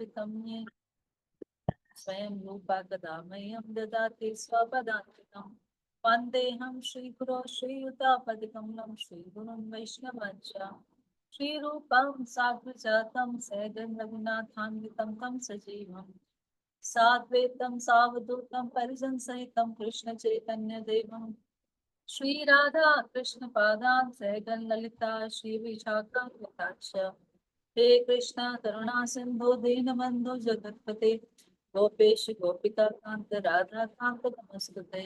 स्थापितं ये स्वयं रूपा कदा मह्यं ददाति स्वपदान्तिकं वन्देऽहं श्रीगुरो श्रीयुतापदिकमलं श्रीगुरुं वैष्णवञ्च श्रीरूपं साग्रजातं सहगं रघुनाथान्वितं तं सजीवम् साद्वैतं सावधूतं परिजनसहितं कृष्णचैतन्यदेवं श्री राधा कृष्ण पादान सहगन ललिता श्री विशाखान्विताक्ष हे कृष्ण करुणा सिंधु दीनबंधु जगतपते गोपेश गोपिका कांत राधा कांत नमस्ते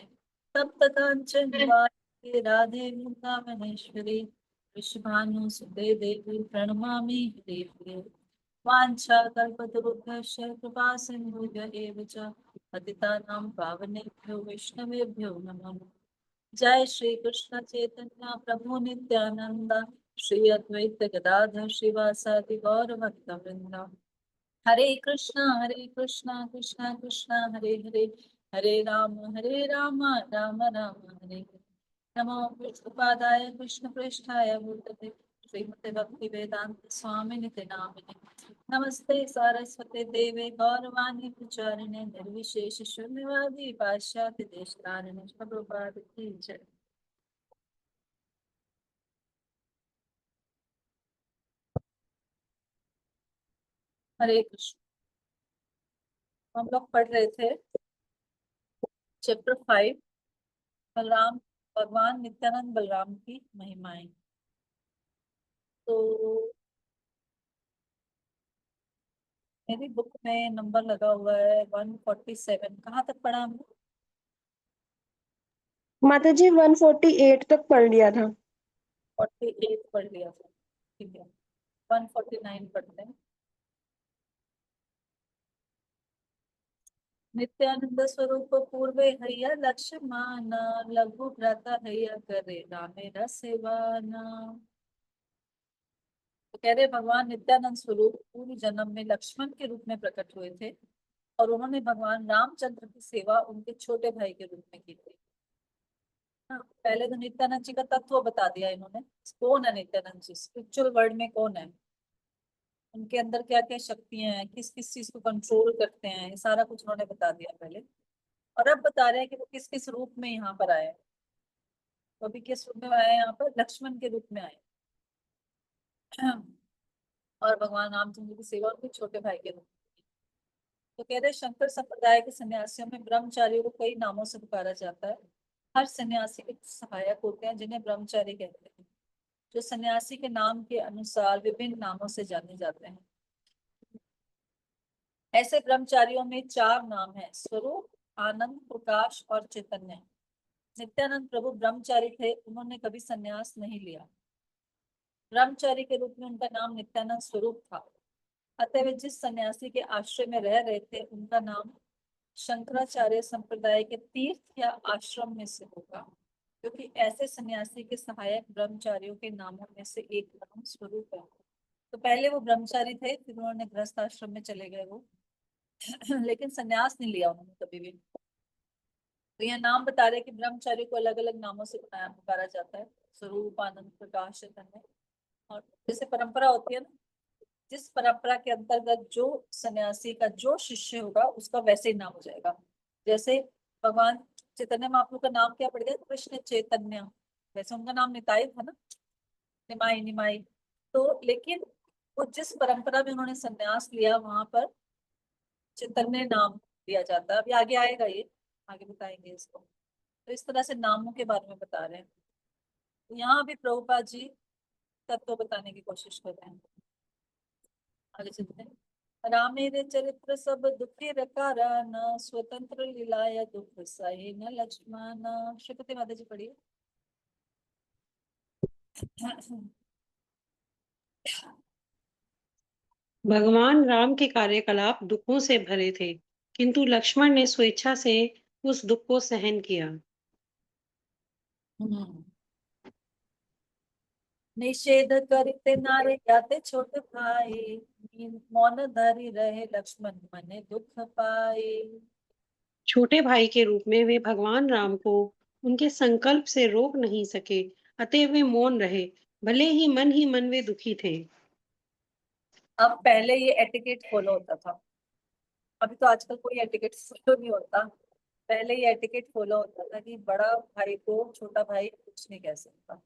तप्त कांचन वाले राधे वृंदावनेश्वरी वृषभानुसुते देवी प्रणमामि हरिप्रिये वाञ्छा कल्पतरुभ्यश्च कृपा सिन्धुभ्य एव च पतितानां पावनेभ्यो वैष्णवेभ्यो नमो नमः। जय श्री कृष्ण चैतन्य प्रभु नित्यानंद श्री अद्वैत गदाधर श्रीवासादि गौर भक्त वृंद हरे कृष्णा कृष्णा कृष्णा हरे हरे हरे राम राम राम हरे हरे। नमो विष्णुपादाय कृष्ण पृष्ठाय भूतले श्रीमते भक्ति वेदांत स्वामी नित्य नामिने नमस्ते सारस्वती देवे गौरवाणी प्रचारिणे निर्विशेष शून्यवादी पाश्चात्य देशतारिणे प्रभुपाद की जय। हरे कृष्ण। हम लोग पढ़ रहे थे चैप्टर 5 बलराम भगवान नित्यानंद बलराम की महिमाएं। तो मेरी बुक में नंबर लगा हुआ है 147। कहाँ तक पढ़ा हमने? माता जी 148 तक पढ़ लिया था। 48 पढ़ लिया था, ठीक है। 149 पढ़ते हैं। नित्यानंद स्वरूप पूर्वे हैया लक्ष्मण लघु भ्राता हैया करे रामे रसेवाना। तो कह रहे भगवान नित्यानंद स्वरूप पूर्व जन्म में लक्ष्मण के रूप में प्रकट हुए थे और उन्होंने भगवान रामचंद्र की सेवा उनके छोटे भाई के रूप में की थी। हाँ, पहले तो नित्यानंद जी का तत्व बता दिया इन्होंने, कौन है नित्यानंद जी, स्पिरिचुअल वर्ल्ड में कौन है, उनके अंदर क्या क्या शक्तियां हैं, किस किस चीज को कंट्रोल करते हैं, ये सारा कुछ उन्होंने बता दिया पहले। और अब बता रहे हैं कि वो किस किस रूप में यहाँ पर आए हैं। तो अभी किस रूप में आए हैं? यहाँ पर लक्ष्मण के रूप में आए हैं। और भगवान रामचंद्र की सेवा उनके छोटे भाई के रूप में। तो कह रहे शंकर संप्रदाय के सन्यासियों में ब्रह्मचारियों को कई नामों से पुकारा जाता है। हर सन्यासी के कुछ सहायक होते हैं जिन्हें ब्रह्मचारी कहते हैं, जो सन्यासी के नाम के अनुसार विभिन्न नामों से जाने जाते हैं। ऐसे ब्रह्मचारियों में 4 नाम हैं, स्वरूप, आनंद, प्रकाश और चैतन्य। नित्यानंद प्रभु ब्रह्मचारी थे, उन्होंने कभी संन्यास नहीं लिया। ब्रह्मचारी के रूप में उनका नाम नित्यानंद स्वरूप था। अतः वे जिस सन्यासी के आश्रय में रह रहे थे उनका नाम शंकराचार्य संप्रदाय के तीर्थ या आश्रम में से होगा, क्योंकि ऐसे सन्यासी के सहायक ब्रह्मचारियों के नामों में से एक नाम स्वरूप है। तो पहले वो ब्रह्मचारी थे, फिर उन्होंने गृहस्थ आश्रम में चले गए वो। लेकिन संन्यास नहीं लिया उन्होंने कभी भी। तो यह नाम बता रहे कि ब्रह्मचारी को अलग अलग नामों से पुकारा जाता है, स्वरूप, आनंद, प्रकाश, चैतन्य। और जैसे परंपरा होती है ना, जिस परंपरा के अंतर्गत जो सन्यासी का जो शिष्य होगा उसका वैसे ही नाम हो जाएगा। जैसे भगवान चैतन्य महाप्रभु का नाम क्या पड़ गया? कृष्ण चैतन्य। वैसे उनका नाम निताई था ना, निमाई निमाई। तो लेकिन वो जिस परंपरा में उन्होंने संन्यास लिया वहां पर चैतन्य नाम दिया जाता है। अभी आगे आएगा, ये आगे बताएंगे इसको। तो इस तरह से नामों के बारे में बता रहे हैं। तो यहाँ भी प्रभुपाद जी तत्व बताने की कोशिश कर रहे हैं। आगे चलते हैं। रामेरे चरित्र सब दुखे रकारा न स्वतंत्र लीलाया दुख सहे न लक्ष्मण। श्रीपति माता जी पढ़िए। भगवान राम के कार्यकलाप दुखों से भरे थे, किंतु लक्ष्मण ने स्वेच्छा से उस दुख को सहन किया। निषेध करते नारे जाते छोटे भाई, मौन धरी रहे लक्ष्मण मने दुख पाए। छोटे भाई के रूप में वे भगवान राम को उनके संकल्प से रोक नहीं सके, अतः वे मौन रहे, भले ही मन वे दुखी थे। अब पहले ये एटिकेट फॉलो होता था, अभी तो आजकल कोई एटिकेट फॉलो नहीं होता। पहले ये एटिकेट फॉलो होता था कि बड़ा भाई को छोटा भाई कुछ नहीं कह सकता।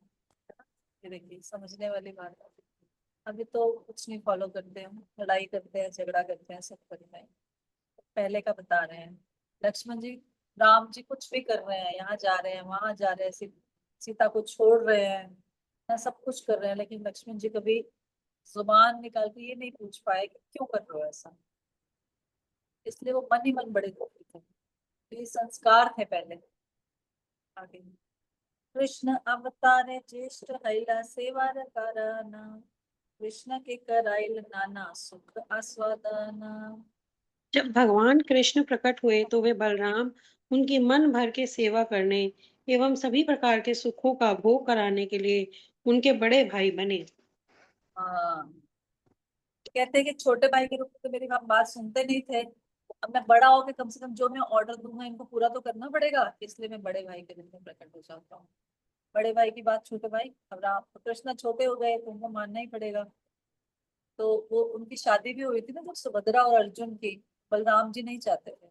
ये देखिए समझने वाली बात है। अभी तो कुछ नहीं फॉलो करते हैं, लड़ाई करते हैं, झगड़ा करते हैं, सब करते हैं। पहले का बता रहे हैं। लक्ष्मण जी, राम जी कुछ भी कर रहे हैं, यहाँ जा रहे हैं, वहां जा रहे हैं, सीता को छोड़ रहे हैं, यहाँ सब कुछ कर रहे हैं, लेकिन लक्ष्मण जी कभी जुबान निकाल के ये नहीं पूछ पाए कि क्यों कर रहे हो ऐसा। इसलिए वो मन ही मन बड़े दुखी थे। तो ये संस्कार थे पहले। आगे, कृष्ण अवतारे ज्येष्ठ हैला सेवार कराना, कृष्ण के कराइल नाना सुख आस्वादना। जब भगवान कृष्ण प्रकट हुए तो वे बलराम उनकी मन भर के सेवा करने एवं सभी प्रकार के सुखों का भोग कराने के लिए उनके बड़े भाई बने। हाँ, कहते हैं कि छोटे भाई के रूप में तो मेरी बात सुनते नहीं थे, अब मैं बड़ा होकर कम से कम जो मैं ऑर्डर दूंगा इनको पूरा तो करना पड़ेगा, इसलिए मैं बड़े भाई के रूप में प्रकट हो जाता हूँ। बड़े भाई की बात छोटे भाई, अब राम कृष्ण छोटे हो गए तो उनको मानना ही पड़ेगा। तो वो उनकी शादी भी हुई थी ना जब सुभद्रा और अर्जुन की, बलराम जी नहीं चाहते थे।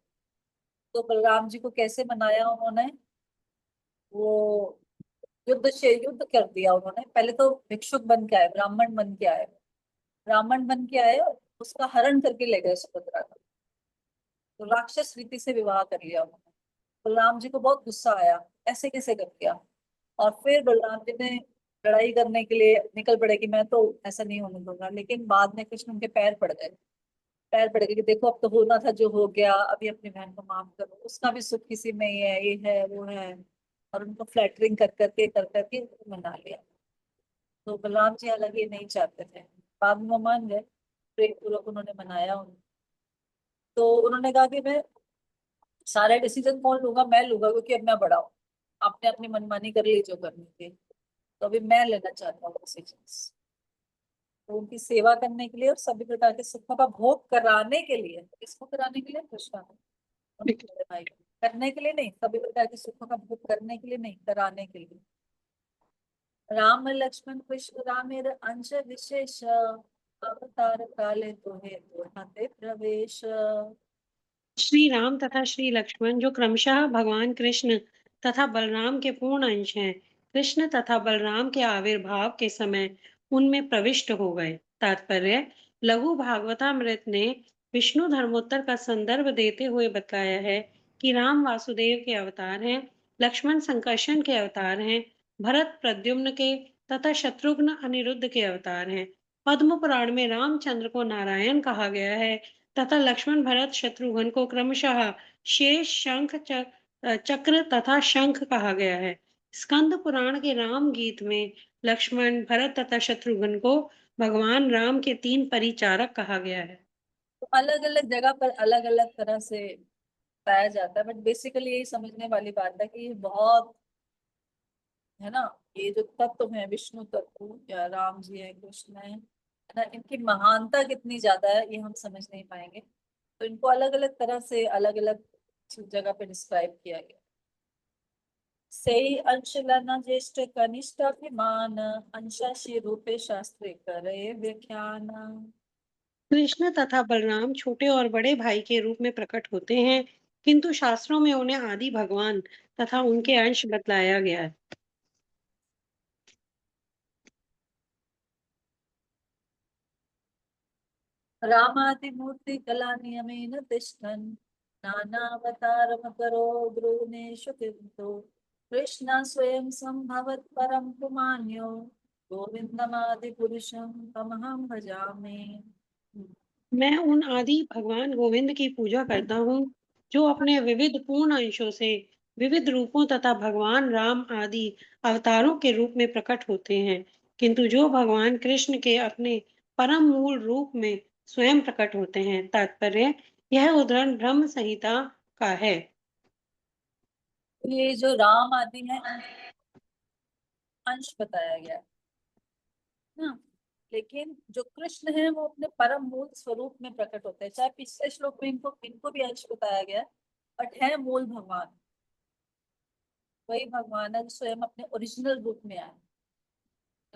तो बलराम जी को कैसे मनाया उन्होंने, वो युद्ध से युद्ध कर दिया उन्होंने। पहले तो भिक्षुक बन के आए, ब्राह्मण बन के आए, ब्राह्मण बन के आए और उसका हरण करके ले गए सुभद्रा का। तो राक्षस रीति से विवाह कर लिया उन्होंने। बलराम जी को बहुत गुस्सा आया, ऐसे कैसे कर दिया। और फिर बलराम जी ने लड़ाई करने के लिए निकल पड़े कि मैं तो ऐसा नहीं होने दूंगा, लेकिन बाद में कृष्ण उनके पैर पड़ गए। पैर पड़ गए कि देखो अब तो होना था जो हो गया, अभी अपनी बहन को माफ करो, उसका भी सुख किसी में ही है, ये है वो है। और उनको फ्लैटरिंग कर करके मना लिया। तो बलराम जी हालांकि ये नहीं चाहते थे, बाद में वो मान गए, प्रेम पूर्वक उन्होंने मनाया उन्हें। तो उन्होंने कहा कि मैं सारे डिसीजन कौन लूंगा, मैं लूंगा, क्योंकि अब मैं बड़ा हूँ, आपने अपनी मनमानी कर ली जो करनी थी, तो अभी मैं लेना चाहता हूँ डिसीजन। तो उनकी सेवा करने के लिए और सभी प्रकार के सुखों का भोग कराने के लिए, किसको कराने के लिए, कृष्ण को, उनके बड़े भाई को। करने के लिए नहीं, सभी प्रकार के सुखों का भोग करने के लिए नहीं, कराने के लिए। राम लक्ष्मण कृष्ण रामेर अंश विशेष, अवतार काले तुम्हे दोहाते प्रवेश। श्री राम तथा श्री लक्ष्मण जो क्रमशः भगवान कृष्ण तथा बलराम के पूर्ण अंश हैं, कृष्ण तथा बलराम के आविर्भाव के समय उनमें प्रविष्ट हो गए। तात्पर्य, लघु भागवतामृत ने विष्णु धर्मोत्तर का संदर्भ देते हुए बताया है कि राम वासुदेव के अवतार हैं, लक्ष्मण संकर्षण के अवतार हैं, भरत प्रद्युम्न के तथा शत्रुघ्न अनिरुद्ध के अवतार हैं। पद्म पुराण में रामचंद्र को नारायण कहा गया है तथा लक्ष्मण भरत शत्रुघ्न को क्रमशः शेष शंख चक्र तथा शंख कहा गया है। स्कंद पुराण के राम गीत में लक्ष्मण भरत तथा शत्रुघ्न को भगवान राम के 3 परिचारक कहा गया है। तो अलग अलग जगह पर अलग अलग तरह से पाया जाता है, बट बेसिकली यही समझने वाली बात है कि ये बहुत, है ना, ये जो तत्व है, विष्णु तत्व या राम जी है, कृष्ण है ना, इनकी महानता कितनी ज्यादा है ये हम समझ नहीं पाएंगे। तो इनको अलग अलग तरह से अलग अलग जगह पे डिस्क्राइब किया गया। सेई अंश लना ज्येष्ठ कनिष्ठ अभिमान, अंशाशी रूपे शास्त्रे करे व्याख्यान। कृष्ण तथा बलराम छोटे और बड़े भाई के रूप में प्रकट होते हैं, किंतु शास्त्रों में उन्हें आदि भगवान तथा उनके अंश बतलाया गया है। रामादिमूर्ति कला नियमेन तिष्ठन्, नानावतारम करो द्रोणेषु किंतु, कृष्ण स्वयं संभवत परम पुमान्यो, गोविंदमादि पुरुषं तमहं भजामि। मैं उन आदि भगवान गोविंद की पूजा करता हूँ जो अपने विविध पूर्ण अंशों से विविध रूपों तथा भगवान राम आदि अवतारों के रूप में प्रकट होते हैं, किंतु जो भगवान कृष्ण के अपने परम मूल रूप में स्वयं प्रकट होते हैं। तात्पर्य, यह उद्धरण ब्रह्म संहिता का है। ये जो राम आदि है, अंश बताया गया है ना, लेकिन जो कृष्ण है वो अपने परम मूल स्वरूप में प्रकट होते हैं। चाहे पिछले श्लोक में इनको इनको भी अंश बताया गया है, बट है मूल भगवान, वही भगवान है जो स्वयं अपने ओरिजिनल रूप में आए।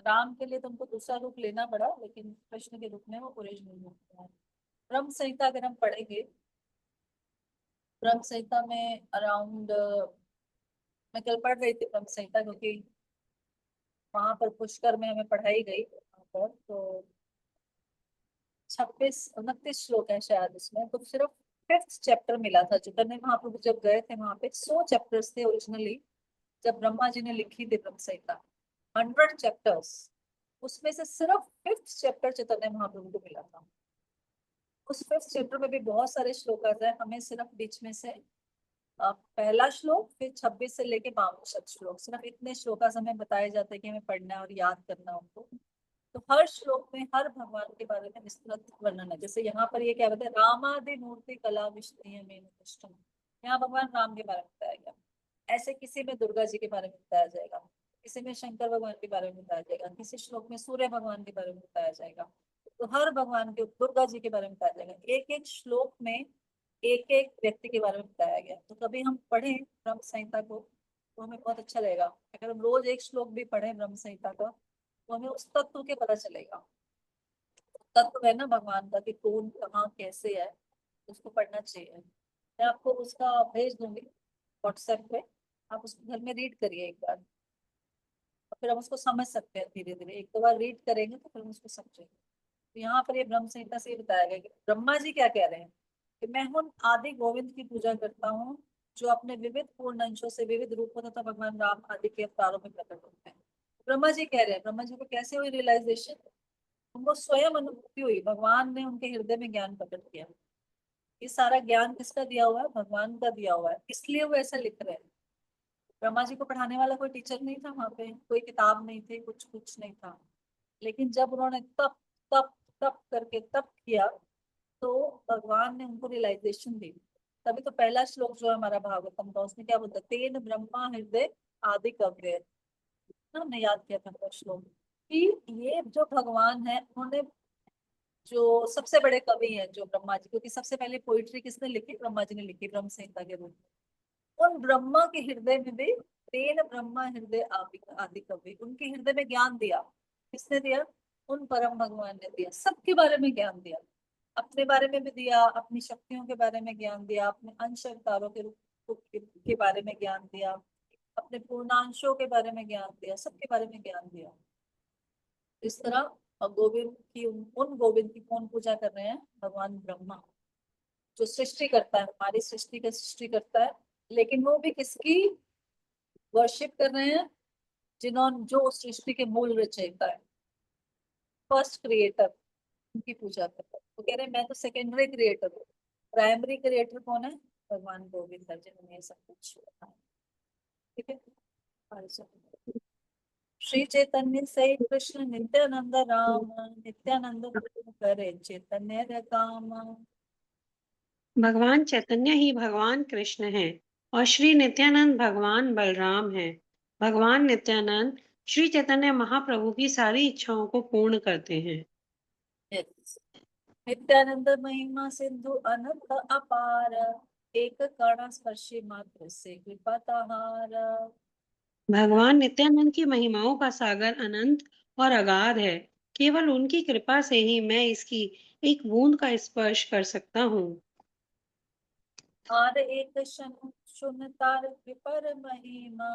राम के लिए तुमको दूसरा रूप लेना पड़ा, लेकिन कृष्ण के रूप में वो ओरिजिनल रूप में है। ब्रह्म संहिता अगर हम पढ़ेंगे, ब्रह्म संहिता में अराउंड, मैं कल पढ़ रही थी ब्रह्म संहिता, क्योंकि वहां पर पुष्कर में हमें पढ़ाई गई वहां पर, तो 26-29 श्लोक है शायद उसमें, तो सिर्फ 5th चैप्टर मिला था। चैतन्य महाप्रभु जब गए थे वहां पे 100 चैप्टर्स थे ओरिजिनली, जब ब्रह्मा जी ने लिखी थी ब्रह्म संहिता, 100 चैप्टर्स, उसमें से सिर्फ 5th चैप्टर चैतन्य महाप्रभु को मिला था। उस 5th चैप्टर में भी बहुत सारे श्लोक है, हमें सिर्फ बीच में से पहला श्लोक, फिर 26 से लेके 52 श्लोक, सिर्फ इतने श्लोक हमें बताए जाते हैं कि हमें पढ़ना है और याद करना है उनको। तो हर श्लोक में हर भगवान के बारे में विस्तृत वर्णन है। जैसे यहाँ पर ये क्या बताया, रामादि मूर्ति कला विष्णु में उत्कृष्टम, यहाँ भगवान राम के बारे में बताया गया। ऐसे किसी में दुर्गा जी के बारे में बताया जाएगा, किसी में शंकर भगवान के बारे में बताया जाएगा, किसी श्लोक में सूर्य भगवान के बारे में बताया जाएगा, तो हर भगवान के, दुर्गा जी के बारे में बताया जाएगा। एक एक श्लोक में एक एक व्यक्ति के बारे में बताया गया। तो कभी हम पढ़ें ब्रह्म संहिता को तो हमें बहुत अच्छा लगेगा। अगर हम रोज एक श्लोक भी पढ़ें ब्रह्म संहिता का, तो हमें उस तत्व के पता चलेगा। तत्व है ना भगवान का, कि कौन कहाँ कैसे है, उसको पढ़ना चाहिए। मैं आपको उसका भेज दूंगी व्हाट्सएप पे, आप उसको घर में रीड करिए एक बार, और फिर हम उसको समझ सकते हैं धीरे धीरे। एक दो बार रीड करेंगे तो फिर हम उसको समझेंगे। तो यहाँ पर ये ब्रह्म संहिता से ये बताया गया कि ब्रह्मा जी क्या कह रहे हैं, कि मैं हूँ आदि गोविंद की पूजा करता हूँ, जो अपने विविध पूर्ण अंशों से विविध रूपों तथा भगवान राम आदि के अवतारों में प्रकट होते हैं। ब्रह्मा जी कह रहे हैं, ब्रह्मा जी को कैसे हुई रियलाइजेशन, उनको स्वयं अनुभूति हुई, भगवान ने उनके हृदय में ज्ञान प्रकट किया। ये सारा ज्ञान किसका दिया हुआ है, भगवान का दिया हुआ है, इसलिए वो ऐसा लिख रहे हैं। ब्रह्मा जी को पढ़ाने वाला कोई टीचर नहीं था वहां पे, कोई किताब नहीं थी, कुछ कुछ नहीं था। लेकिन जब उन्होंने तप तप तप करके तप किया, तो भगवान ने उनको रियलाइजेशन दी। तभी तो पहला श्लोक जो है हमारा भागवतम का, उसमें क्या बोलता है, तेन ब्रह्मा हृदय आदि कव्य, हमने याद किया था वो श्लोक, कि ये जो भगवान है उन्होंने, जो सबसे बड़े कवि हैं जो ब्रह्मा जी, क्योंकि सबसे पहले पोइट्री किसने लिखी, ब्रह्मा जी ने लिखी ब्रह्म संहिता के रूप में। उन ब्रह्मा के हृदय में भी तेन ब्रह्मा हृदय आदि कवि, उनके हृदय में ज्ञान दिया। किसने दिया, उन परम भगवान ने दिया, सबके बारे में ज्ञान दिया, अपने बारे में भी दिया, अपनी शक्तियों के बारे में ज्ञान दिया, अपने अंश अवतारों के रूप के बारे में ज्ञान दिया, अपने पूर्णांशों के बारे में ज्ञान दिया, सबके बारे में ज्ञान दिया। इस तरह गोविंद की, उन गोविंद की कौन पूजा कर रहे हैं, भगवान ब्रह्मा, जो सृष्टि करता है, हमारी सृष्टि का सृष्टि करता है। लेकिन वो भी किसकी वर्शिप कर रहे हैं, जिन्होंने, जो उस सृष्टि के मूल रचयिता है, फर्स्ट क्रिएटर, उनकी पूजा कर रहे हैं। वो कह रहे हैं मैं तो सेकेंडरी क्रिएटर हूँ, प्राइमरी क्रिएटर कौन है, भगवान गोविंद है, जिन्होंने ये सब कुछ बनाया। ठीक है, आगे चलो। श्री चैतन्य से कृष्ण नित्यानंद राम, नित्यानंद करे चैतन्य काम। भगवान चैतन्य ही भगवान कृष्ण हैं और श्री नित्यानंद भगवान बलराम हैं। भगवान नित्यानंद श्री चैतन्य महाप्रभु की सारी इच्छाओं को पूर्ण करते हैं। Yes. नित्यानंद महिमा सिंधु अनंत अपार, एक कण स्पर्शी मात्र से कृपा तहार। भगवान नित्यानंद की महिमाओं का सागर अनंत और अगाध है। केवल उनकी कृपा से ही मैं इसकी एक बूंद का स्पर्श कर सकता हूँ। आर एक शून्य तार विपर महिमा,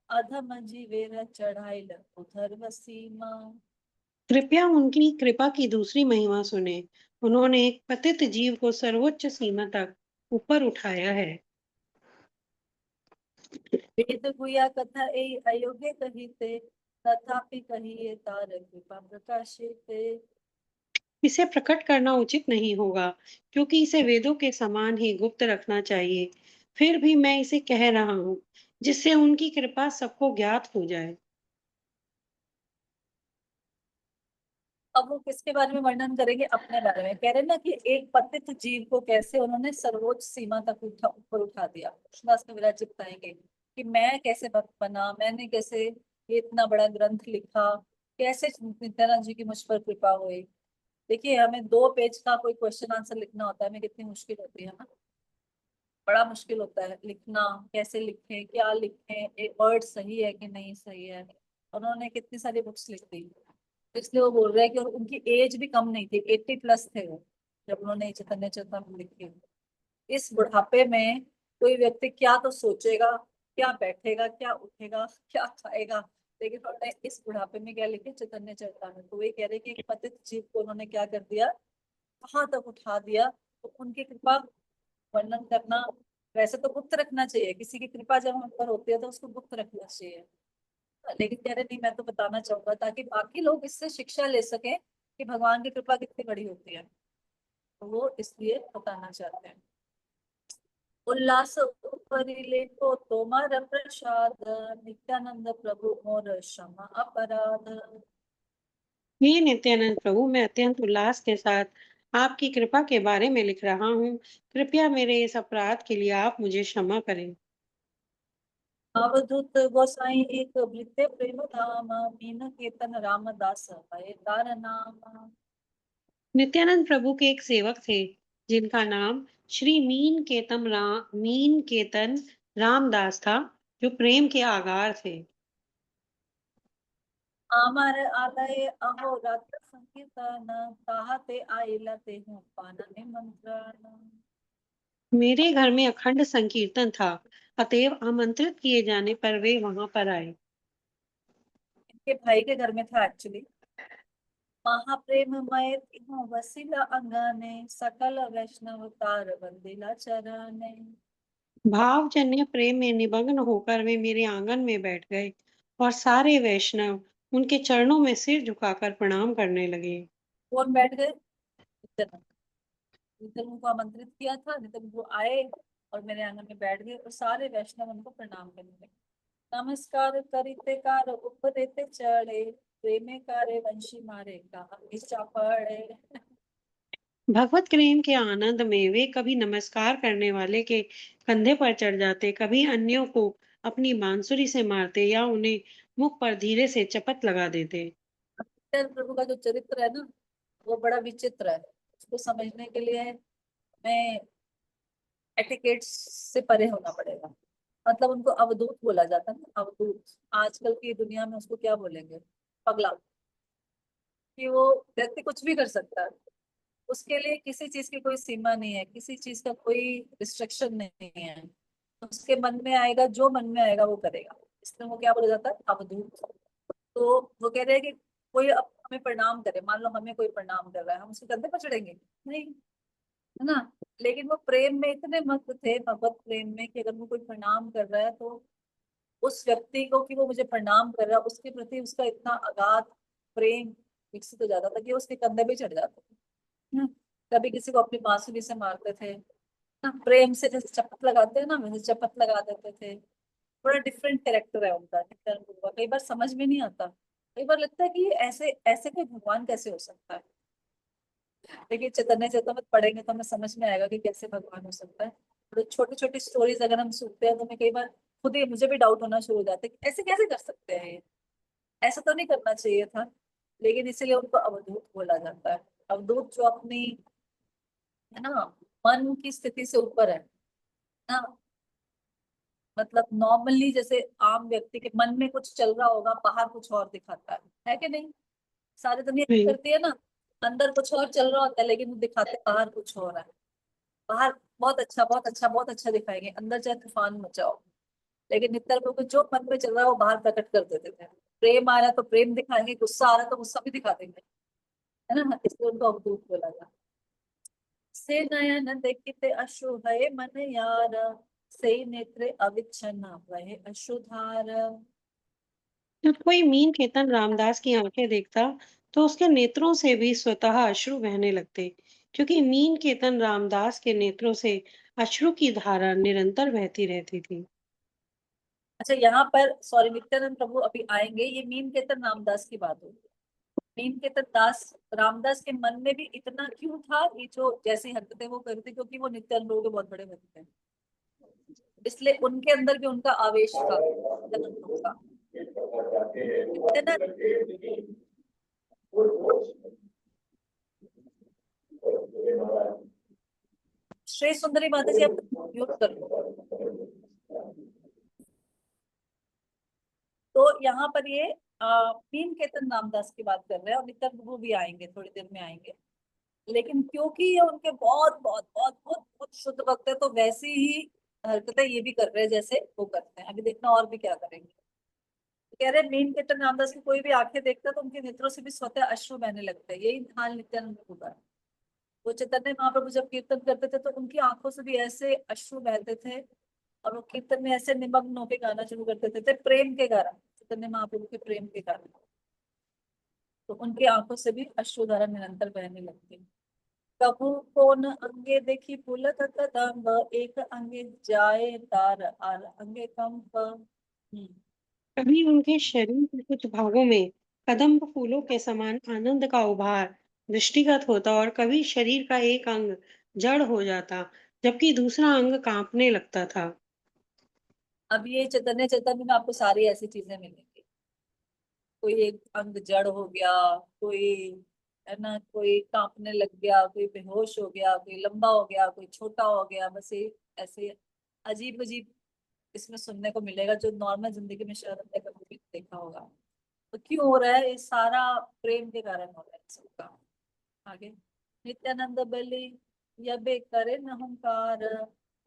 अधम जीवेर चढ़ाइल उधर वसीमा। कृपया उनकी कृपा की दूसरी महिमा सुने। उन्होंने एक पतित जीव को सर्वोच्च सीमा तक ऊपर उठाया है। वेद गुया कथा ए अयोग्य कहिते, तथापि कहिए तार कृपा प्रकाशिते। इसे प्रकट करना उचित नहीं होगा, क्योंकि इसे वेदों के समान ही गुप्त रखना चाहिए। फिर भी मैं इसे कह रहा हूँ, जिससे उनकी कृपा सबको ज्ञात हो जाए। अब वो किसके बारे में वर्णन करेंगे, अपने बारे में कह रहे हैं ना, कि एक पतित जीव को कैसे उन्होंने सर्वोच्च सीमा तक ऊपर उठा दिया। कृष्णदास कविराज जी बताएंगे कि मैं कैसे भक्त बना, मैंने कैसे ये इतना बड़ा ग्रंथ लिखा, कैसे नित्यानंद जी की मुझ पर कृपा हुई। देखिए, हमें 2 पेज का कोई क्वेश्चन आंसर लिखना होता है, हमें कितनी मुश्किल होती है ना, बड़ा मुश्किल होता है लिखना, कैसे लिखें, क्या लिखें, एक वर्ड सही है कि नहीं सही है। उन्होंने कितनी सारी बुक्स लिख दी, इसलिए वो बोल रहे हैं कि, और उनकी एज भी कम नहीं थी, 80+ थे वो जब उन्होंने चैतन्य चेतामृत लिखी। इस बुढ़ापे में कोई व्यक्ति क्या तो सोचेगा, क्या बैठेगा, क्या उठेगा, क्या खाएगा, लेकिन उन्होंने इस बुढ़ापे में क्या लिखे, चैतन्य चेतामृत। तो वही कह रहे कि एक पतित जीव को उन्होंने क्या कर दिया, कहाँ तक उठा दिया। तो उनकी कृपा वर्णन करना, वैसे तो गुप्त रखना चाहिए, किसी की कृपा जब हम पर होती है तो उसको गुप्त रखना चाहिए, लेकिन कह रहे नहीं, मैं तो बताना चाहूंगा ताकि बाकी लोग इससे शिक्षा ले सकें कि भगवान की कृपा कितनी बड़ी होती है, तो वो इसलिए बताना चाहते हैं। उल्लास उपरिले को तोमार प्रसाद, नित्यानंद प्रभु मोर क्षमा अपराध। हे नित्यानंद प्रभु, मैं अत्यंत उल्लास के साथ आपकी कृपा के बारे में लिख रहा हूँ। कृपया मेरे इस अपराध के लिए आप मुझे क्षमा करें। अवधूत गोसाई एक वृत्ते प्रेम धाम, मीन कीर्तन रामदास भय तार नाम। नित्यानंद प्रभु के एक सेवक थे जिनका नाम श्री मीन केतन रामदास था, जो प्रेम के आगार थे। आमर आलय अहो रात्र संकीर्तन, ताहते आइला ते हूँ पान निमंत्रण। मेरे घर में अखंड संकीर्तन था, अतएव आमंत्रित किए जाने पर वे वहां पर आए। इनके भाई के घर में था एक्चुअली। महाप्रेममय तिन्हों वसिला अंगने, सकल वैष्णव तार बंदिला चरणे। भावजन्य प्रेम में निमग्न होकर वे मेरे आंगन में बैठ गए और सारे वैष्णव उनके चरणों में सिर झुकाकर प्रणाम करने लगे। कौन बैठ गए? नित्यानंद। नित्यानंद को आमंत्रित किया था, नित्यानंद वो आए और मेरे आंगन में बैठ गए और सारे वैष्णव उनको प्रणाम करने लगे। नमस्कार करिते कार उपदेते चढ़े, प्रेमे कारे वंशी मारे कहा इच्छा पड़े। भगवत प्रेम के आनंद में वे कभी नमस्कार करने वाले के कंधे पर चढ़ जाते, कभी अन्यों को अपनी बांसुरी से मारते या उन्हें मुख पर धीरे से चपत लगा देते। नित्यानंद प्रभु का जो चरित्र है ना, वो बड़ा विचित्र है। उसको समझने के लिए हमें एटिकेट्स से परे होना पड़ेगा। मतलब उनको अवधूत बोला जाता है ना, अवधूत। आजकल की दुनिया में उसको क्या बोलेंगे? पगला। कि वो व्यक्ति कुछ भी कर सकता है, उसके लिए किसी चीज की कोई सीमा नहीं है, किसी चीज का कोई रिस्ट्रिक्शन नहीं है। उसके मन में आएगा, जो मन में आएगा वो करेगा, इसलिए वो क्या बोला जाता है? अवधूत। तो वो कह रहे हैं कि कोई अब हमें प्रणाम करे, मान लो हमें कोई प्रणाम कर रहा है, हम उसके कंधे पर चढ़ेंगे? नहीं, है ना। लेकिन वो प्रेम में इतने मस्त थे, भगवत प्रेम में, कि अगर वो कोई प्रणाम कर रहा है तो उस व्यक्ति को, कि वो मुझे प्रणाम कर रहा है, उसके प्रति उसका इतना अगाध प्रेम विकसित हो जाता था कि वो उसके कंधे पे चढ़ जाते थे। कभी किसी को अपनी बांसुरी से मारते थे ना, प्रेम से जैसे चपत लगाते हैं ना, वैसे चपत लगा देते थे। बड़ा डिफरेंट कैरेक्टर है उनका, नित्यानंद प्रभु का। कई बार समझ में नहीं आता, कई बार लगता है कि ऐसे ऐसे कोई भगवान कैसे हो सकता है। लेकिन चैतन्य चेतामृत पढ़ेंगे तो हमें समझ में आएगा कि कैसे भगवान हो सकता है। तो छोटी छोटी स्टोरीज अगर हम सुनते हैं तो हमें कई बार खुद ही, मुझे भी डाउट होना शुरू हो जाता है कि ऐसे कैसे कर सकते हैं ये, ऐसा तो नहीं करना चाहिए था। लेकिन इसीलिए उनको अवधूत बोला जाता है। अवधूत जो अपनी, है ना, मन की स्थिति से ऊपर है ना। मतलब नॉर्मली जैसे आम व्यक्ति के मन में कुछ चल रहा होगा, बाहर कुछ और दिखाता है कि नहीं? सारी दुनिया हम्म। करती है ना, अंदर कुछ और चल रहा होता है लेकिन वो दिखाते बाहर कुछ हो रहा है। बाहर बहुत अच्छा, बहुत अच्छा, बहुत अच्छा दिखाएंगे, अंदर चाहे तूफान मचाओ। लेकिन नित्तर को जो मन में चल रहा है वो बाहर प्रकट कर देते थे। प्रेम आ रहा है तो प्रेम दिखाएंगे, गुस्सा आ रहा है तो गुस्सा भी दिखा देंगे, है ना। इसलिए उनको अवधूत बोला जाता। से नयन देखते अश्रु भय मन यार, से नेत्र अविच्छन वह अश्रुधार। जब कोई मीन केतन रामदास की आंखें देखता तो उसके नेत्रों से भी स्वतः अश्रु बहने लगते, क्योंकि मीन केतन रामदास के नेत्रों से अश्रु की धारा निरंतर बहती रहती थी। अच्छा, यहाँ पर सॉरी, नित्यानंद प्रभु अभी आएंगे, ये मीन केतन रामदास की बात होगी। मीन केतन दास रामदास के मन में भी इतना क्यों था, ये जो जैसी हरकतें वो करते, क्योंकि वो नित्यानंद प्रभु के बहुत बड़े भक्त हैं, इसलिए उनके अंदर भी उनका आवेश था, नित्यानंद प्रभु का। नित्यानंद, श्री सुंदरी माता जी, आप म्यूट कर लो। तो यहाँ पर ये मीन केतन रामदास की बात कर रहे हैं और नित्यानंद प्रभु भी आएंगे, थोड़ी देर में आएंगे। लेकिन क्योंकि ये उनके बहुत बहुत बहुत बहुत बहुत शुद्ध भक्त है, तो वैसी ही हरकतें ये भी कर रहे हैं जैसे वो करते हैं। अभी देखना और भी क्या करेंगे। कह रहे मीन कीर्तन रामदास की कोई भी आंखें देखता है तो उनके नेत्रों से भी स्वतः अश्रु बहने लगते हैं। यही हाल नित्यानंद प्रभु का है। वो चैतन्य महाप्रभु जब कीर्तन करते थे तो उनकी आंखों से भी ऐसे अश्रु बहते थे, और वो कीर्तन में ऐसे निमग्न होकर गाना शुरू कर देते थे प्रेम के कारण, चैतन्य महाप्रभु के प्रेम के कारण। तो उनकी आंखों से भी अश्रुधारा निरंतर बहने लगती। कबू कोन अंगे देखी पुलक कदम्ब, एक अंगे जाए तार आर अंगे कंप। कभी उनके शरीर के कुछ भागों में कदम्ब फूलों के समान आनंद का उभार दृष्टिगत होता और कभी शरीर का एक अंग जड़ हो जाता जबकि दूसरा अंग कांपने लगता था। अब ये चैतन्य चैतन्य में आपको सारी ऐसी चीजें मिलेंगी। कोई एक अंग जड़ हो गया, कोई है ना, कोई कांपने लग गया, कोई बेहोश हो गया, कोई लंबा हो गया, कोई छोटा हो गया। बस ये ऐसे अजीब अजीब इसमें सुनने को मिलेगा, जो नॉर्मल जिंदगी में शायद हमने कभी भी देखा होगा। तो क्यों हो रहा है? ये सारा प्रेम के कारण हो रहा है सबका। आगे, नित्यानंद बलि यबे करे नहंकार,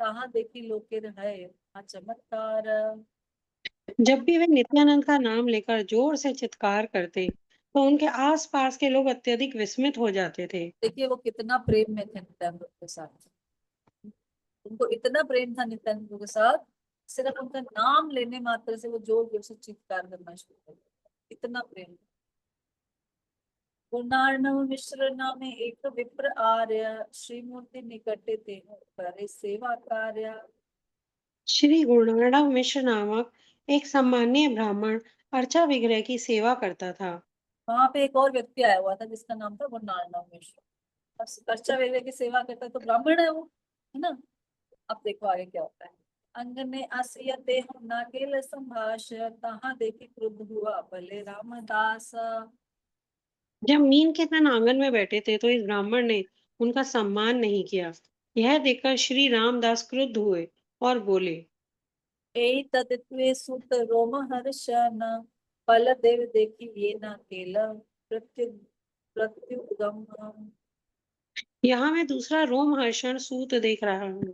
कहाँ देखी लोके है चमत्कार। जब भी वे नित्यानंद का नाम लेकर जोर से चित्कार करते तो उनके आसपास के लोग अत्यधिक विस्मित हो जाते थे। देखिए वो कितना प्रेम में थे नित्यानंद के साथ। उनको इतना प्रेम था नित्यानंद के साथ, सिर्फ उनका नाम लेने मात्र से वो जोर जोर से चित्कार करना शुरू कर दिया। इतना प्रेम। गुणार्णव मिश्र नामे एक विप्र आर्य, श्रीमूर्ति निकटे ते करे सेवा कार्य। श्री गुरुनानक मिश्र नामक एक सम्मानीय ब्राह्मण अर्चा विग्रह की सेवा करता था। वहां पे एक और व्यक्ति आया हुआ था जिसका नाम था गुणार्णव मिश्र। अब अर्चा वेद की सेवा करता है तो ब्राह्मण है वो, है ना। अब देखो आगे क्या होता है। अंगने आसियते हम नागेल संभाष, तहाँ देखी क्रुद्ध हुआ भले रामदास। जब मीन के तन आंगन में बैठे थे तो इस ब्राह्मण ने उनका सम्मान नहीं किया। यह देखकर श्री रामदास क्रुद्ध हुए और बोले, एई तदित्वे सुत रोमहर्षण, फल देव देखी ये न केल प्रत्यु प्रत्युगम। यहाँ मैं दूसरा रोमहर्षण सूत देख रहा हूँ